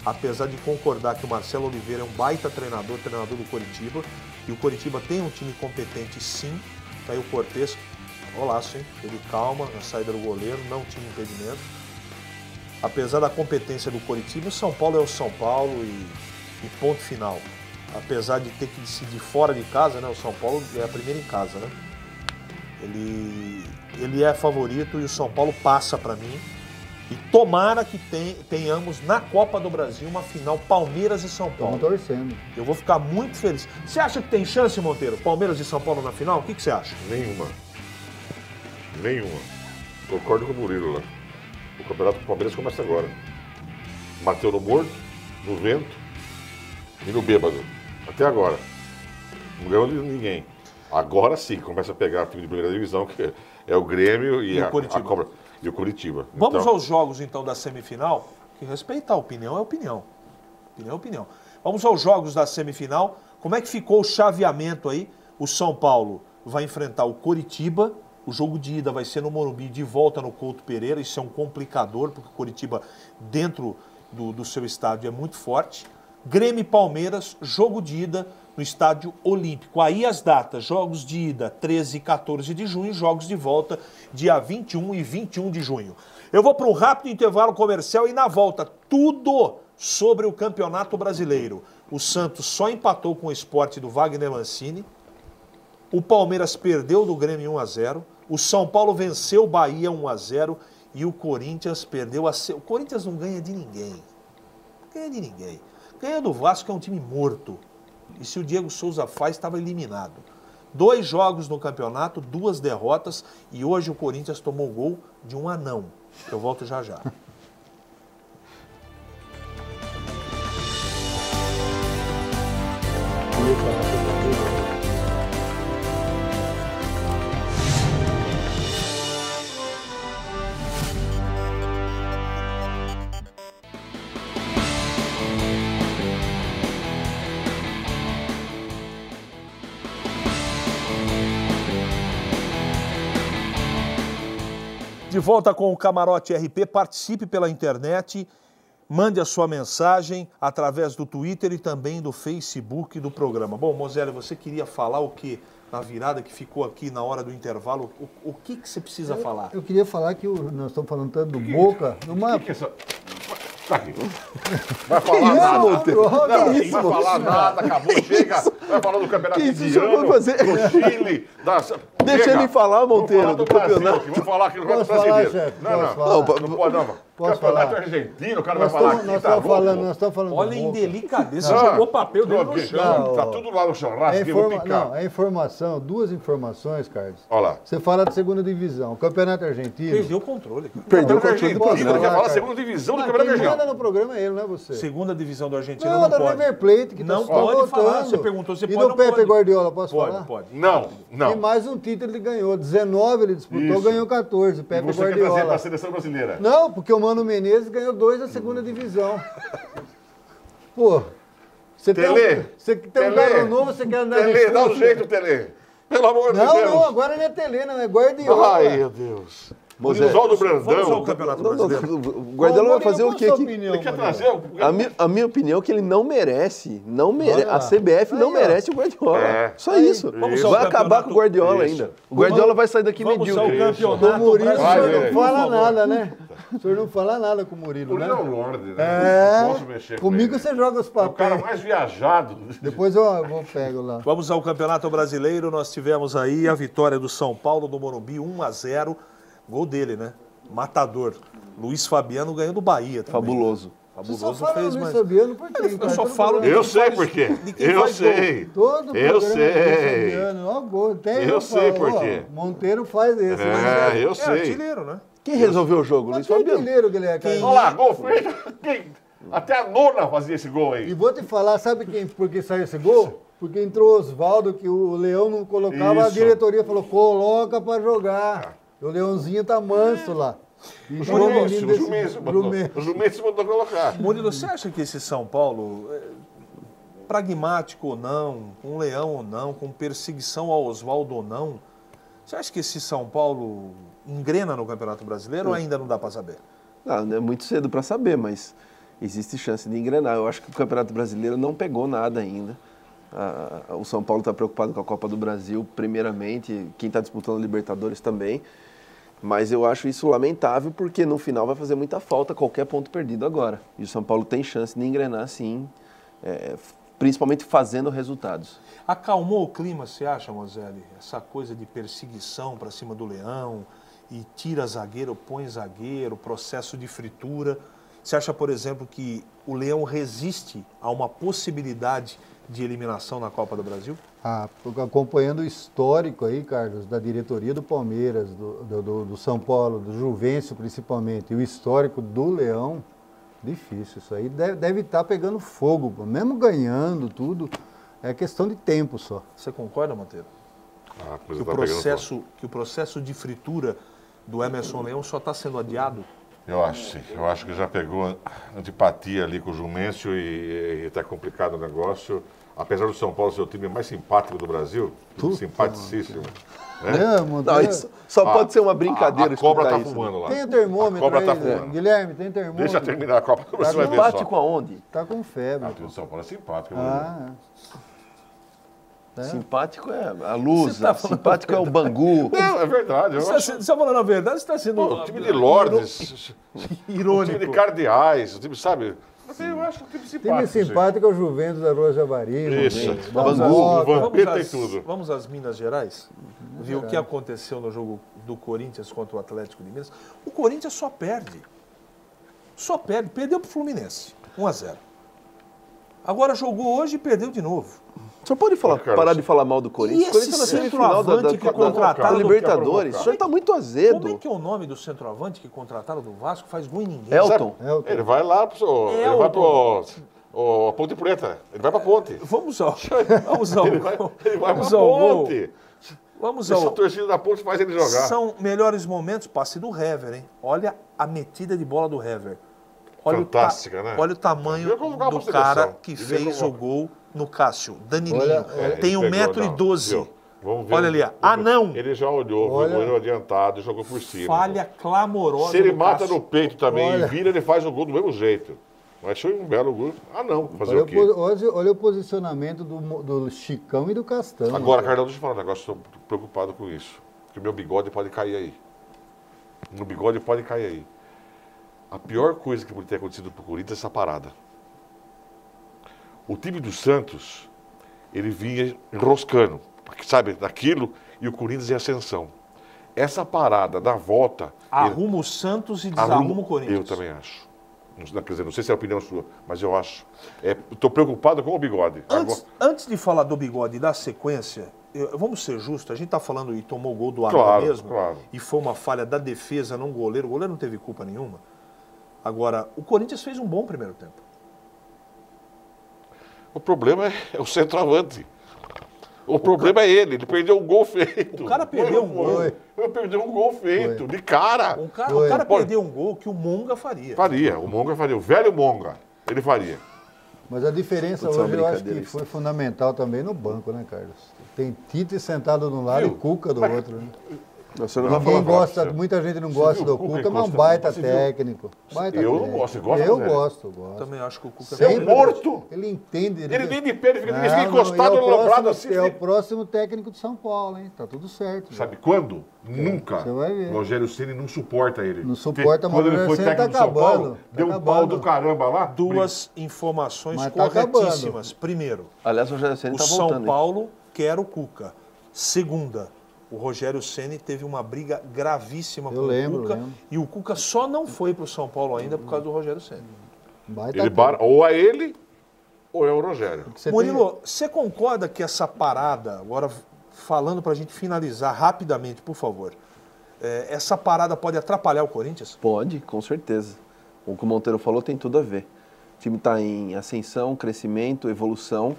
S1: apesar de concordar que o Marcelo Oliveira é um baita treinador do Coritiba, e o Coritiba tem um time competente sim, tá aí o Cortez, golaço, hein? Ele calma na saída do goleiro, não tinha impedimento. Apesar da competência do Coritiba, o São Paulo é o São Paulo e ponto final. Apesar de ter que decidir fora de casa, né? O São Paulo é a primeira em casa, né? Ele é favorito e o São Paulo passa para mim. E tomara que tenhamos na Copa do Brasil uma final Palmeiras e São Paulo.
S3: Estamos torcendo.
S1: Eu vou ficar muito feliz. Você acha que tem chance, Monteiro? Palmeiras e São Paulo na final? O que você acha?
S4: Nenhuma. Concordo com o Murilo lá. O Campeonato do Palmeiras começa agora. Bateu no morto, no vento e no bêbado. Até agora. Não ganhou de ninguém. Agora sim, começa a pegar o time de primeira divisão, que é o Grêmio e o Coritiba. E o Coritiba.
S1: Vamos aos jogos, então, da semifinal, que respeitar a opinião é opinião. Opinião é opinião. Vamos aos jogos da semifinal. Como é que ficou o chaveamento aí? O São Paulo vai enfrentar o Coritiba. O jogo de ida vai ser no Morumbi, de volta no Couto Pereira. Isso é um complicador, porque o Coritiba, dentro do seu estádio, é muito forte. Grêmio e Palmeiras, jogo de ida no Estádio Olímpico. Aí as datas, jogos de ida 13 e 14 de junho, jogos de volta dia 21 e 21 de junho. Eu vou para um rápido intervalo comercial e na volta tudo sobre o Campeonato Brasileiro. O Santos só empatou com o Sport do Wagner Mancini. O Palmeiras perdeu do Grêmio 1-0. O São Paulo venceu o Bahia 1-0 e o Corinthians perdeu O Corinthians não ganha de ninguém. Não ganha de ninguém. Ganha do Vasco, que é um time morto. E se o Diego Souza faz, estava eliminado. 2 jogos no campeonato, 2 derrotas, e hoje o Corinthians tomou gol de um anão. Eu volto já já. De volta com o Camarote RP, participe pela internet, mande a sua mensagem através do Twitter e também do Facebook do programa. Bom, Mosélio, você queria falar o quê? Na virada que ficou aqui na hora do intervalo, o que você precisa falar?
S3: Eu queria falar que nós estamos falando tanto do Boca. Numa...
S4: Que é isso? Tá aqui. Vai falar nada, Monteiro. Não, vai falar nada, acabou, chega. Vai falar do campeonato indiano, do Chile,
S2: Deixa ele falar, Monteiro, do campeonato.
S4: Vamos falar aqui no Campeonato Brasileiro. Não pode não. Campeonato argentino, o cara vai falar aqui.
S3: Nós estamos falando
S1: Olha a indelicadeza, jogou o papel dele no chão.
S4: Tá tudo lá no chão,
S3: é informação, duas informações, Carlos.
S4: Olha lá.
S3: Você fala de segunda divisão, o campeonato argentino...
S1: Perdeu o controle.
S2: Perdeu o controle do
S4: Argentina, quer falar segunda divisão do campeonato argentino.
S3: Quem manda no programa é ele, não é você.
S1: Segunda divisão do Argentina
S3: não
S1: pode.
S3: Da River Plate, que
S1: não
S3: tá
S1: pode falar,
S3: voltando.
S1: você perguntou, você
S3: e
S1: pode ou
S3: do
S1: não
S3: Pepe
S1: pode?
S3: Guardiola, posso falar?
S1: Pode.
S4: Não.
S3: E mais um título ele ganhou, 19 ele disputou, ganhou 14, Pepe
S4: Você
S3: Guardiola.
S4: quer trazer para a seleção brasileira?
S3: Não, porque o Mano Menezes ganhou 2 da segunda divisão. Pô, você tem um carro novo, você quer andar
S4: Tele, dá um jeito, Tele. Pelo amor de Deus.
S3: Não, agora não é Tele, não, é Guardiola.
S4: Ai, meu Deus. Oswaldo Brandão.
S1: Vamos ao Campeonato Brasileiro.
S2: O Guardiola vai fazer o quê aqui?
S4: Ele quer trazer
S2: A minha opinião é que ele não merece. A CBF não merece o Guardiola. Só isso. Vai acabar com o Guardiola ainda. O Guardiola vai sair daqui medíocre.
S1: Vamos ao Campeonato
S3: O Murilo, o senhor não fala
S1: por
S3: nada, né? O senhor não fala nada com o Murilo, né?
S4: Ele é um lorde, né? Não posso mexer
S3: comigo
S4: com ele.
S3: você joga os papéis.
S4: É o cara mais viajado.
S3: Depois eu pego lá.
S1: Vamos ao Campeonato Brasileiro. Nós tivemos aí a vitória do São Paulo do Morumbi, 1-0. Gol dele, né? Matador. Luiz Fabiano ganhou do Bahia também.
S2: Fabuloso.
S1: Fabuloso
S3: fez,
S1: fez,
S3: Luiz
S1: mas...
S3: Fabiano, por quê?
S1: Eu só falo...
S4: Eu sei por quê. Eu sei.
S3: Todo
S4: Eu sei.
S3: Ó, gol.
S4: Eu sei por quê.
S3: Monteiro faz esse.
S4: Eu
S1: É
S4: sei.
S1: artilheiro, né?
S2: Quem resolveu o jogo? Luiz Fabiano.
S3: Artilheiro que ele é, cara.
S4: Olha lá, gol feito. Até a nona fazia esse gol aí.
S3: E vou te falar, sabe por que saiu esse gol? Porque entrou o Oswaldo, que o Leão não colocava, a diretoria falou, coloca pra jogar. O Leãozinho tá manso lá.
S4: O Jumense mandou colocar.
S1: Murilo, você acha que esse São Paulo, pragmático ou não, com Leão ou não, com perseguição ao Oswaldo ou não, você acha que esse São Paulo engrena no Campeonato Brasileiro ou ainda não dá para saber?
S2: Não é muito cedo para saber, mas existe chance de engrenar. Eu acho que o Campeonato Brasileiro não pegou nada ainda. O São Paulo está preocupado com a Copa do Brasil, primeiramente, quem está disputando a Libertadores também. Mas eu acho isso lamentável, porque no final vai fazer muita falta qualquer ponto perdido agora. E o São Paulo tem chance de engrenar, sim, principalmente fazendo resultados.
S1: Acalmou o clima, você acha, Mosélio? Essa coisa de perseguição para cima do Leão, e tira zagueiro, põe zagueiro, processo de fritura. Você acha, por exemplo, que o Leão resiste a uma possibilidade de eliminação na Copa do Brasil?
S3: Acompanhando o histórico aí, Carlos, da diretoria do Palmeiras, do São Paulo, do Juvencio principalmente, e o histórico do Leão, difícil. Isso aí deve estar pegando fogo, mesmo ganhando tudo, é questão de tempo só.
S1: Você concorda, Monteiro? Que o processo de fritura do Emerson Leão só está sendo adiado?
S4: Eu acho sim. Eu acho que já pegou antipatia ali com o Jumencio e está complicado o negócio. Apesar do São Paulo ser o time mais simpático do Brasil, simpaticíssimo.
S2: Não, isso só pode ser uma brincadeira.
S4: A cobra está fumando lá.
S3: Tem o termômetro.
S4: A cobra
S3: aí,
S4: tá fumando.
S3: Guilherme, tem termômetro.
S4: Deixa terminar a Copa do Brasil.
S2: Simpático aonde?
S3: Tá com febre.
S4: O São Paulo é simpático.
S2: Simpático é a luz, simpático é o Bangu.
S4: Não, é verdade.
S1: Você está falando a verdade, você está sendo...
S4: O time de lordes,
S1: irônico.
S4: O time de cardeais, o time, sabe... Eu acho um time simpático.
S3: Time simpático é o Juventus da Rua Javari.
S4: Isso.
S3: Bangu,
S4: Vampeta e tudo.
S1: Vamos às Minas Gerais? Viu o que aconteceu no jogo do Corinthians contra o Atlético de Minas? O Corinthians só perde. Só perde. Perdeu para o Fluminense. 1-0. Agora jogou hoje e perdeu de novo.
S2: O senhor pode parar de falar mal do Corinthians?
S1: E
S2: o Corinthians está na semifinal da Libertadores. O senhor está muito azedo.
S1: Como é que é o nome do centroavante que contrataram do Vasco? Faz gol em ninguém.
S2: Elton.
S4: Ele vai lá para a Ponte Preta. Ele vai para a Ponte.
S1: Vamos ao
S4: Ele vai para a Ponte.
S1: Vamos ao...
S4: Essa torcida da Ponte faz ele jogar.
S1: São melhores momentos, passe do Hever, hein? Olha a metida de bola do Hever.
S4: Fantástica, né?
S1: Olha o tamanho do cara que fez o gol no Cássio. Danilinho. Tem 1,12 m.
S4: Vamos ver.
S1: Olha ali, não.
S4: Ele já olhou, olhou adiantado e jogou por cima.
S1: Falha clamorosa.
S4: Se ele mata no peito também e vira, ele faz o gol do mesmo jeito. Mas foi um belo gol. Não, fazer o quê?
S3: Olha o posicionamento do Chicão e do Castão.
S4: Agora, Carlão, deixa eu falar um negócio, estou preocupado com isso. Porque o meu bigode pode cair aí. Meu bigode pode cair aí. A pior coisa que pode ter acontecido pro Corinthians é essa parada. O time do Santos, ele vinha enroscando, sabe, daquilo, e o Corinthians em ascensão. Essa parada da volta...
S1: Arruma o Santos e desarruma o Corinthians.
S4: Eu também acho. Quer dizer, não sei se é a opinião sua, mas eu acho. Estou preocupado com o bigode.
S1: Antes de falar do bigode e da sequência, vamos ser justos, a gente está falando e tomou o gol do Arthur mesmo, e foi uma falha da defesa, não goleiro. O goleiro não teve culpa nenhuma. Agora, o Corinthians fez um bom primeiro tempo.
S4: O problema é o centroavante. O problema é ele perdeu um gol feito.
S1: O cara perdeu um gol.
S4: Ele perdeu um gol feito, de cara.
S1: O cara perdeu um gol que o Monga faria.
S4: O Monga faria, o velho Monga, ele faria.
S3: Mas a diferença hoje eu acho que foi fundamental também no banco, né, Carlos? Tem Tite sentado de um lado e Cuca do outro, né? Ninguém gosta, muita gente não gosta do Cuca, mas é um baita técnico.
S4: Eu não gosto, você gosta?
S3: Eu gosto.
S1: Também acho que o Cuca
S4: é morto.
S3: Ele entende.
S4: Ele nem de pé, ele fica encostado no lombrado assim.
S3: É o próximo técnico de São Paulo, hein? Tá tudo certo.
S4: Sabe quando? Nunca.
S3: Você vai ver.
S4: O Rogério Ceni não suporta ele.
S3: Não suporta, mas
S4: quando ele foi técnico de São Paulo, deu um pau do caramba lá.
S1: Duas informações corretíssimas. Primeiro,
S2: aliás, o Rogério Ceni
S1: tá voltando. São Paulo quer o Cuca. Segunda, o Rogério Ceni teve uma briga gravíssima com o Cuca. E o Cuca só não foi para o São Paulo ainda por causa do Rogério Ceni.
S4: Ou é ele, ou é o Rogério.
S1: Murilo, você concorda que essa parada, agora falando para a gente finalizar rapidamente, por favor, essa parada pode atrapalhar o Corinthians?
S2: Pode, com certeza. O que o Monteiro falou tem tudo a ver. O time está em ascensão, crescimento, evolução.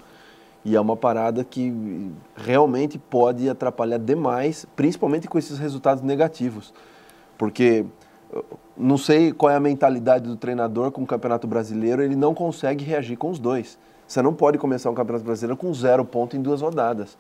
S2: E é uma parada que realmente pode atrapalhar demais, principalmente com esses resultados negativos. Porque não sei qual é a mentalidade do treinador com o Campeonato Brasileiro, ele não consegue reagir com os dois. Você não pode começar um Campeonato Brasileiro com 0 ponto em 2 rodadas.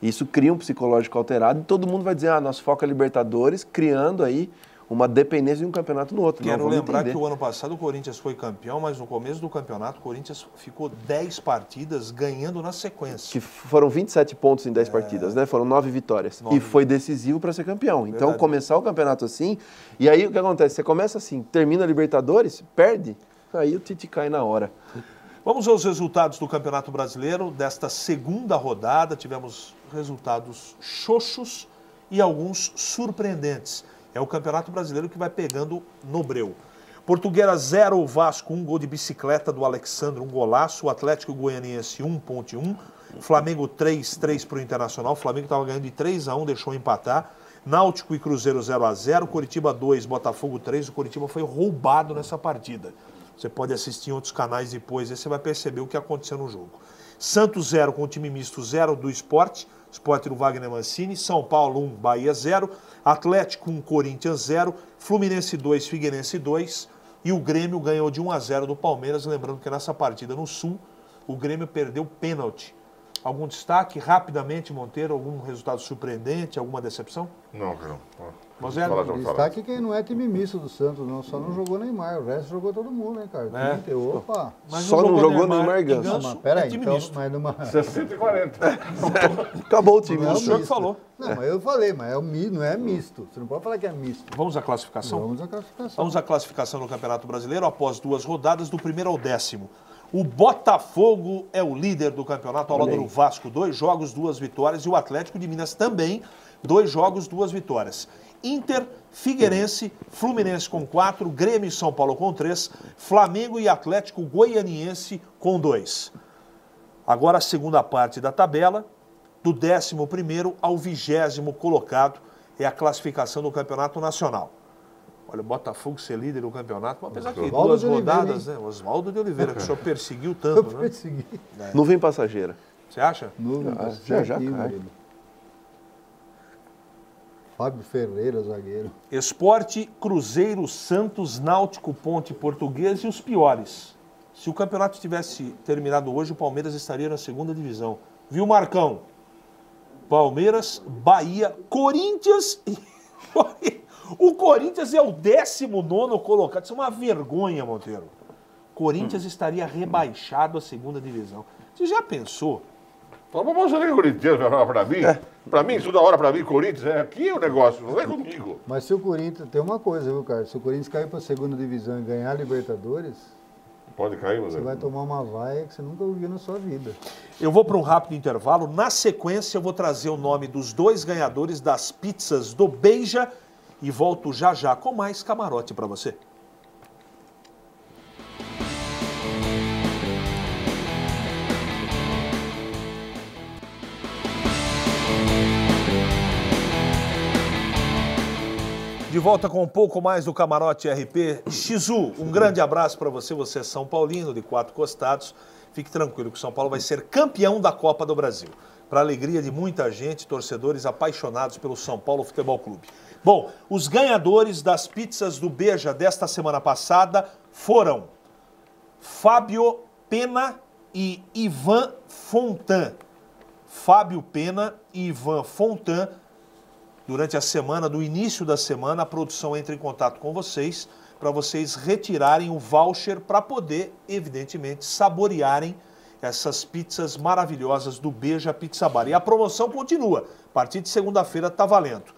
S2: Isso cria um psicológico alterado e todo mundo vai dizer, nosso foco é Libertadores, criando aí uma dependência de um campeonato no outro.
S1: Quero lembrar que o ano passado o Corinthians foi campeão, mas no começo do campeonato o Corinthians ficou 10 partidas ganhando na sequência.
S2: Que foram 27 pontos em 10 partidas, né? Foram 9 vitórias. E foi decisivo para ser campeão. Verdade. Então, começar o campeonato assim, e aí o que acontece? Você começa assim, termina a Libertadores, perde, aí o Tite cai na hora.
S1: Vamos aos resultados do Campeonato Brasileiro desta segunda rodada. Tivemos resultados xoxos e alguns surpreendentes. É o Campeonato Brasileiro que vai pegando no breu. Portuguera 0, Vasco 1, gol de bicicleta do Alexandre, um golaço. O Atlético Goianiense 1,1. Flamengo 3 para o Internacional. O Flamengo estava ganhando de 3-1, deixou empatar. Náutico e Cruzeiro 0-0. Coritiba 2, Botafogo 3. O Coritiba foi roubado nessa partida. Você pode assistir em outros canais depois, aí você vai perceber o que aconteceu no jogo. Santos 0 com o time misto 0 do Sport. Sport do Wagner Mancini. São Paulo 1, Bahia 0. Atlético 1, Corinthians 0. Fluminense 2, Figueirense 2. E o Grêmio ganhou de 1-0 do Palmeiras. Lembrando que nessa partida no Sul, o Grêmio perdeu pênalti. Algum destaque rapidamente, Monteiro? Algum resultado surpreendente? Alguma decepção?
S4: Não.
S1: Mas
S3: destaque quem não é time misto do Santos, não. Só não jogou Neymar. O resto jogou todo mundo, hein, cara? Opa!
S2: Mas só não jogou Neymar e Ganso.
S3: Mas peraí, então, mas numa...
S4: 60-40.
S2: Acabou o time.
S1: O senhor que falou.
S3: Não, mas eu falei, mas não é misto. Você não pode falar que é misto.
S1: Vamos à classificação?
S3: Vamos à classificação.
S1: Vamos à classificação no Campeonato Brasileiro após 2 rodadas, do 1º ao 10º. O Botafogo é o líder do campeonato ao lado do Vasco, 2 jogos, 2 vitórias. E o Atlético de Minas também, 2 jogos, 2 vitórias. Inter, Figueirense, Fluminense com 4, Grêmio e São Paulo com 3, Flamengo e Atlético Goianiense com 2. Agora a segunda parte da tabela, do 11º ao 20º colocado, é a classificação do Campeonato Nacional. Olha, o Botafogo ser líder do campeonato, mas apesar que 2 rodadas, né? Oswaldo de Oliveira, que o senhor perseguiu tanto, né?
S3: Persegui.
S2: Nuvem passageira.
S1: Você acha?
S3: Já cai. Fábio Ferreira, zagueiro.
S1: Esporte, Cruzeiro, Santos, Náutico, Ponte, Português e os piores. Se o campeonato tivesse terminado hoje, o Palmeiras estaria na 2ª divisão. Viu, Marcão? Palmeiras, Bahia, Corinthians e... O Corinthians é o 19º colocado. Isso é uma vergonha, Monteiro. Corinthians estaria rebaixado à segunda divisão. Você já pensou?
S4: Vamos fazer Corinthians para mim? Para mim, isso da hora para mim, Corinthians, é aqui o negócio, não é comigo.
S3: Mas se o Corinthians, tem uma coisa, viu, cara? Se o Corinthians cair para a segunda divisão e ganhar a Libertadores,
S4: pode cair, mas
S3: você vai tomar uma vaia que você nunca ouviu na sua vida.
S1: Eu vou para um rápido intervalo. Na sequência, eu vou trazer o nome dos 2 ganhadores das pizzas do Beija e volto já já com mais camarote para você. De volta com um pouco mais do Camarote RP. Xizu, um grande abraço para você. Você é São Paulino, de 4 costados. Fique tranquilo que o São Paulo vai ser campeão da Copa do Brasil. Para alegria de muita gente, torcedores apaixonados pelo São Paulo Futebol Clube. Bom, os ganhadores das pizzas do Beija desta semana passada foram Fábio Pena e Ivan Fontan. Fábio Pena e Ivan Fontan. Durante a semana, do início da semana, a produção entra em contato com vocês para vocês retirarem o voucher para poder, evidentemente, saborearem essas pizzas maravilhosas do Beija Pizza Bar. E a promoção continua. A partir de segunda-feira está valendo.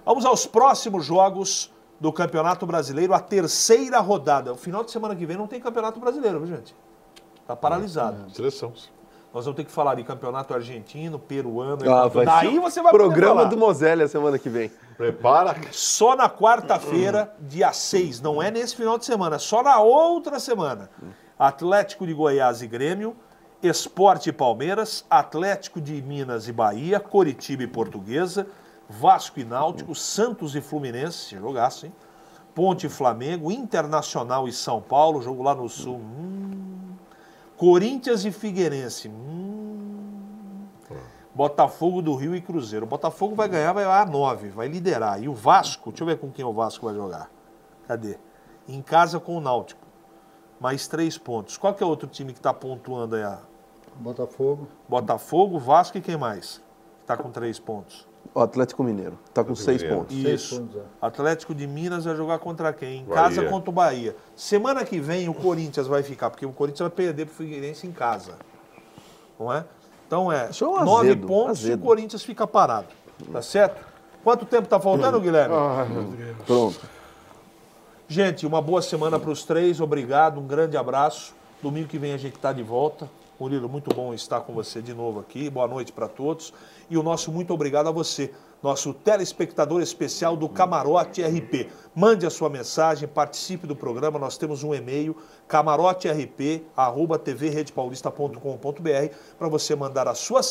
S1: Vamos aos próximos jogos do Campeonato Brasileiro, a 3ª rodada. O final de semana que vem não tem Campeonato Brasileiro, viu, gente? Está paralisado.
S4: Seleção.
S1: Nós vamos ter que falar de campeonato argentino, peruano.
S2: Daí você vai programa do Moselli a semana que vem.
S4: Prepara.
S1: Só na quarta-feira, dia 6. Não é nesse final de semana, só na outra semana. Atlético de Goiás e Grêmio, Sport e Palmeiras, Atlético de Minas e Bahia, Coritiba e Portuguesa, Vasco e Náutico, Santos e Fluminense, se jogassem, Ponte e Flamengo, Internacional e São Paulo, jogo lá no Sul. Corinthians e Figueirense. Botafogo do Rio e Cruzeiro. O Botafogo vai ganhar, vai a 9, vai liderar. E o Vasco, deixa eu ver com quem o Vasco vai jogar. Cadê? Em casa com o Náutico. Mais 3 pontos. Qual que é o outro time que está pontuando aí?
S3: Botafogo.
S1: Botafogo, Vasco e quem mais? Está com 3 pontos.
S2: O Atlético Mineiro. Está com 6 pontos.
S1: Isso.
S3: 6 pontos,
S1: Atlético de Minas vai jogar contra quem? Em
S4: Bahia.
S1: casa contra o Bahia. Semana que vem o Corinthians vai ficar, porque o Corinthians vai perder para o Figueirense em casa. Não é? Então é 9 pontos e o Corinthians fica parado. Tá certo? Quanto tempo está faltando, Guilherme?
S4: Meu Deus.
S2: Pronto.
S1: Gente, uma boa semana para os 3. Obrigado, um grande abraço. Domingo que vem a gente está de volta. Murilo, muito bom estar com você de novo aqui. Boa noite para todos. E o nosso muito obrigado a você, nosso telespectador especial do Camarote RP. Mande a sua mensagem, participe do programa. Nós temos um e-mail, camaroterp@tvredepaulista.com.br, para você mandar a sua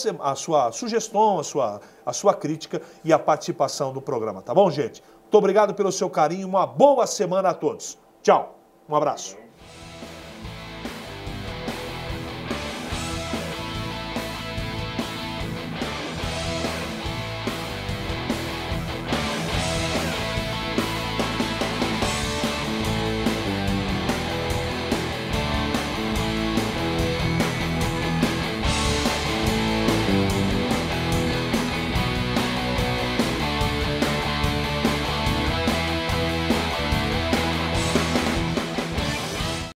S1: sugestão, a sua crítica e a participação do programa. Tá bom, gente? Muito obrigado pelo seu carinho. Uma boa semana a todos. Tchau. Um abraço.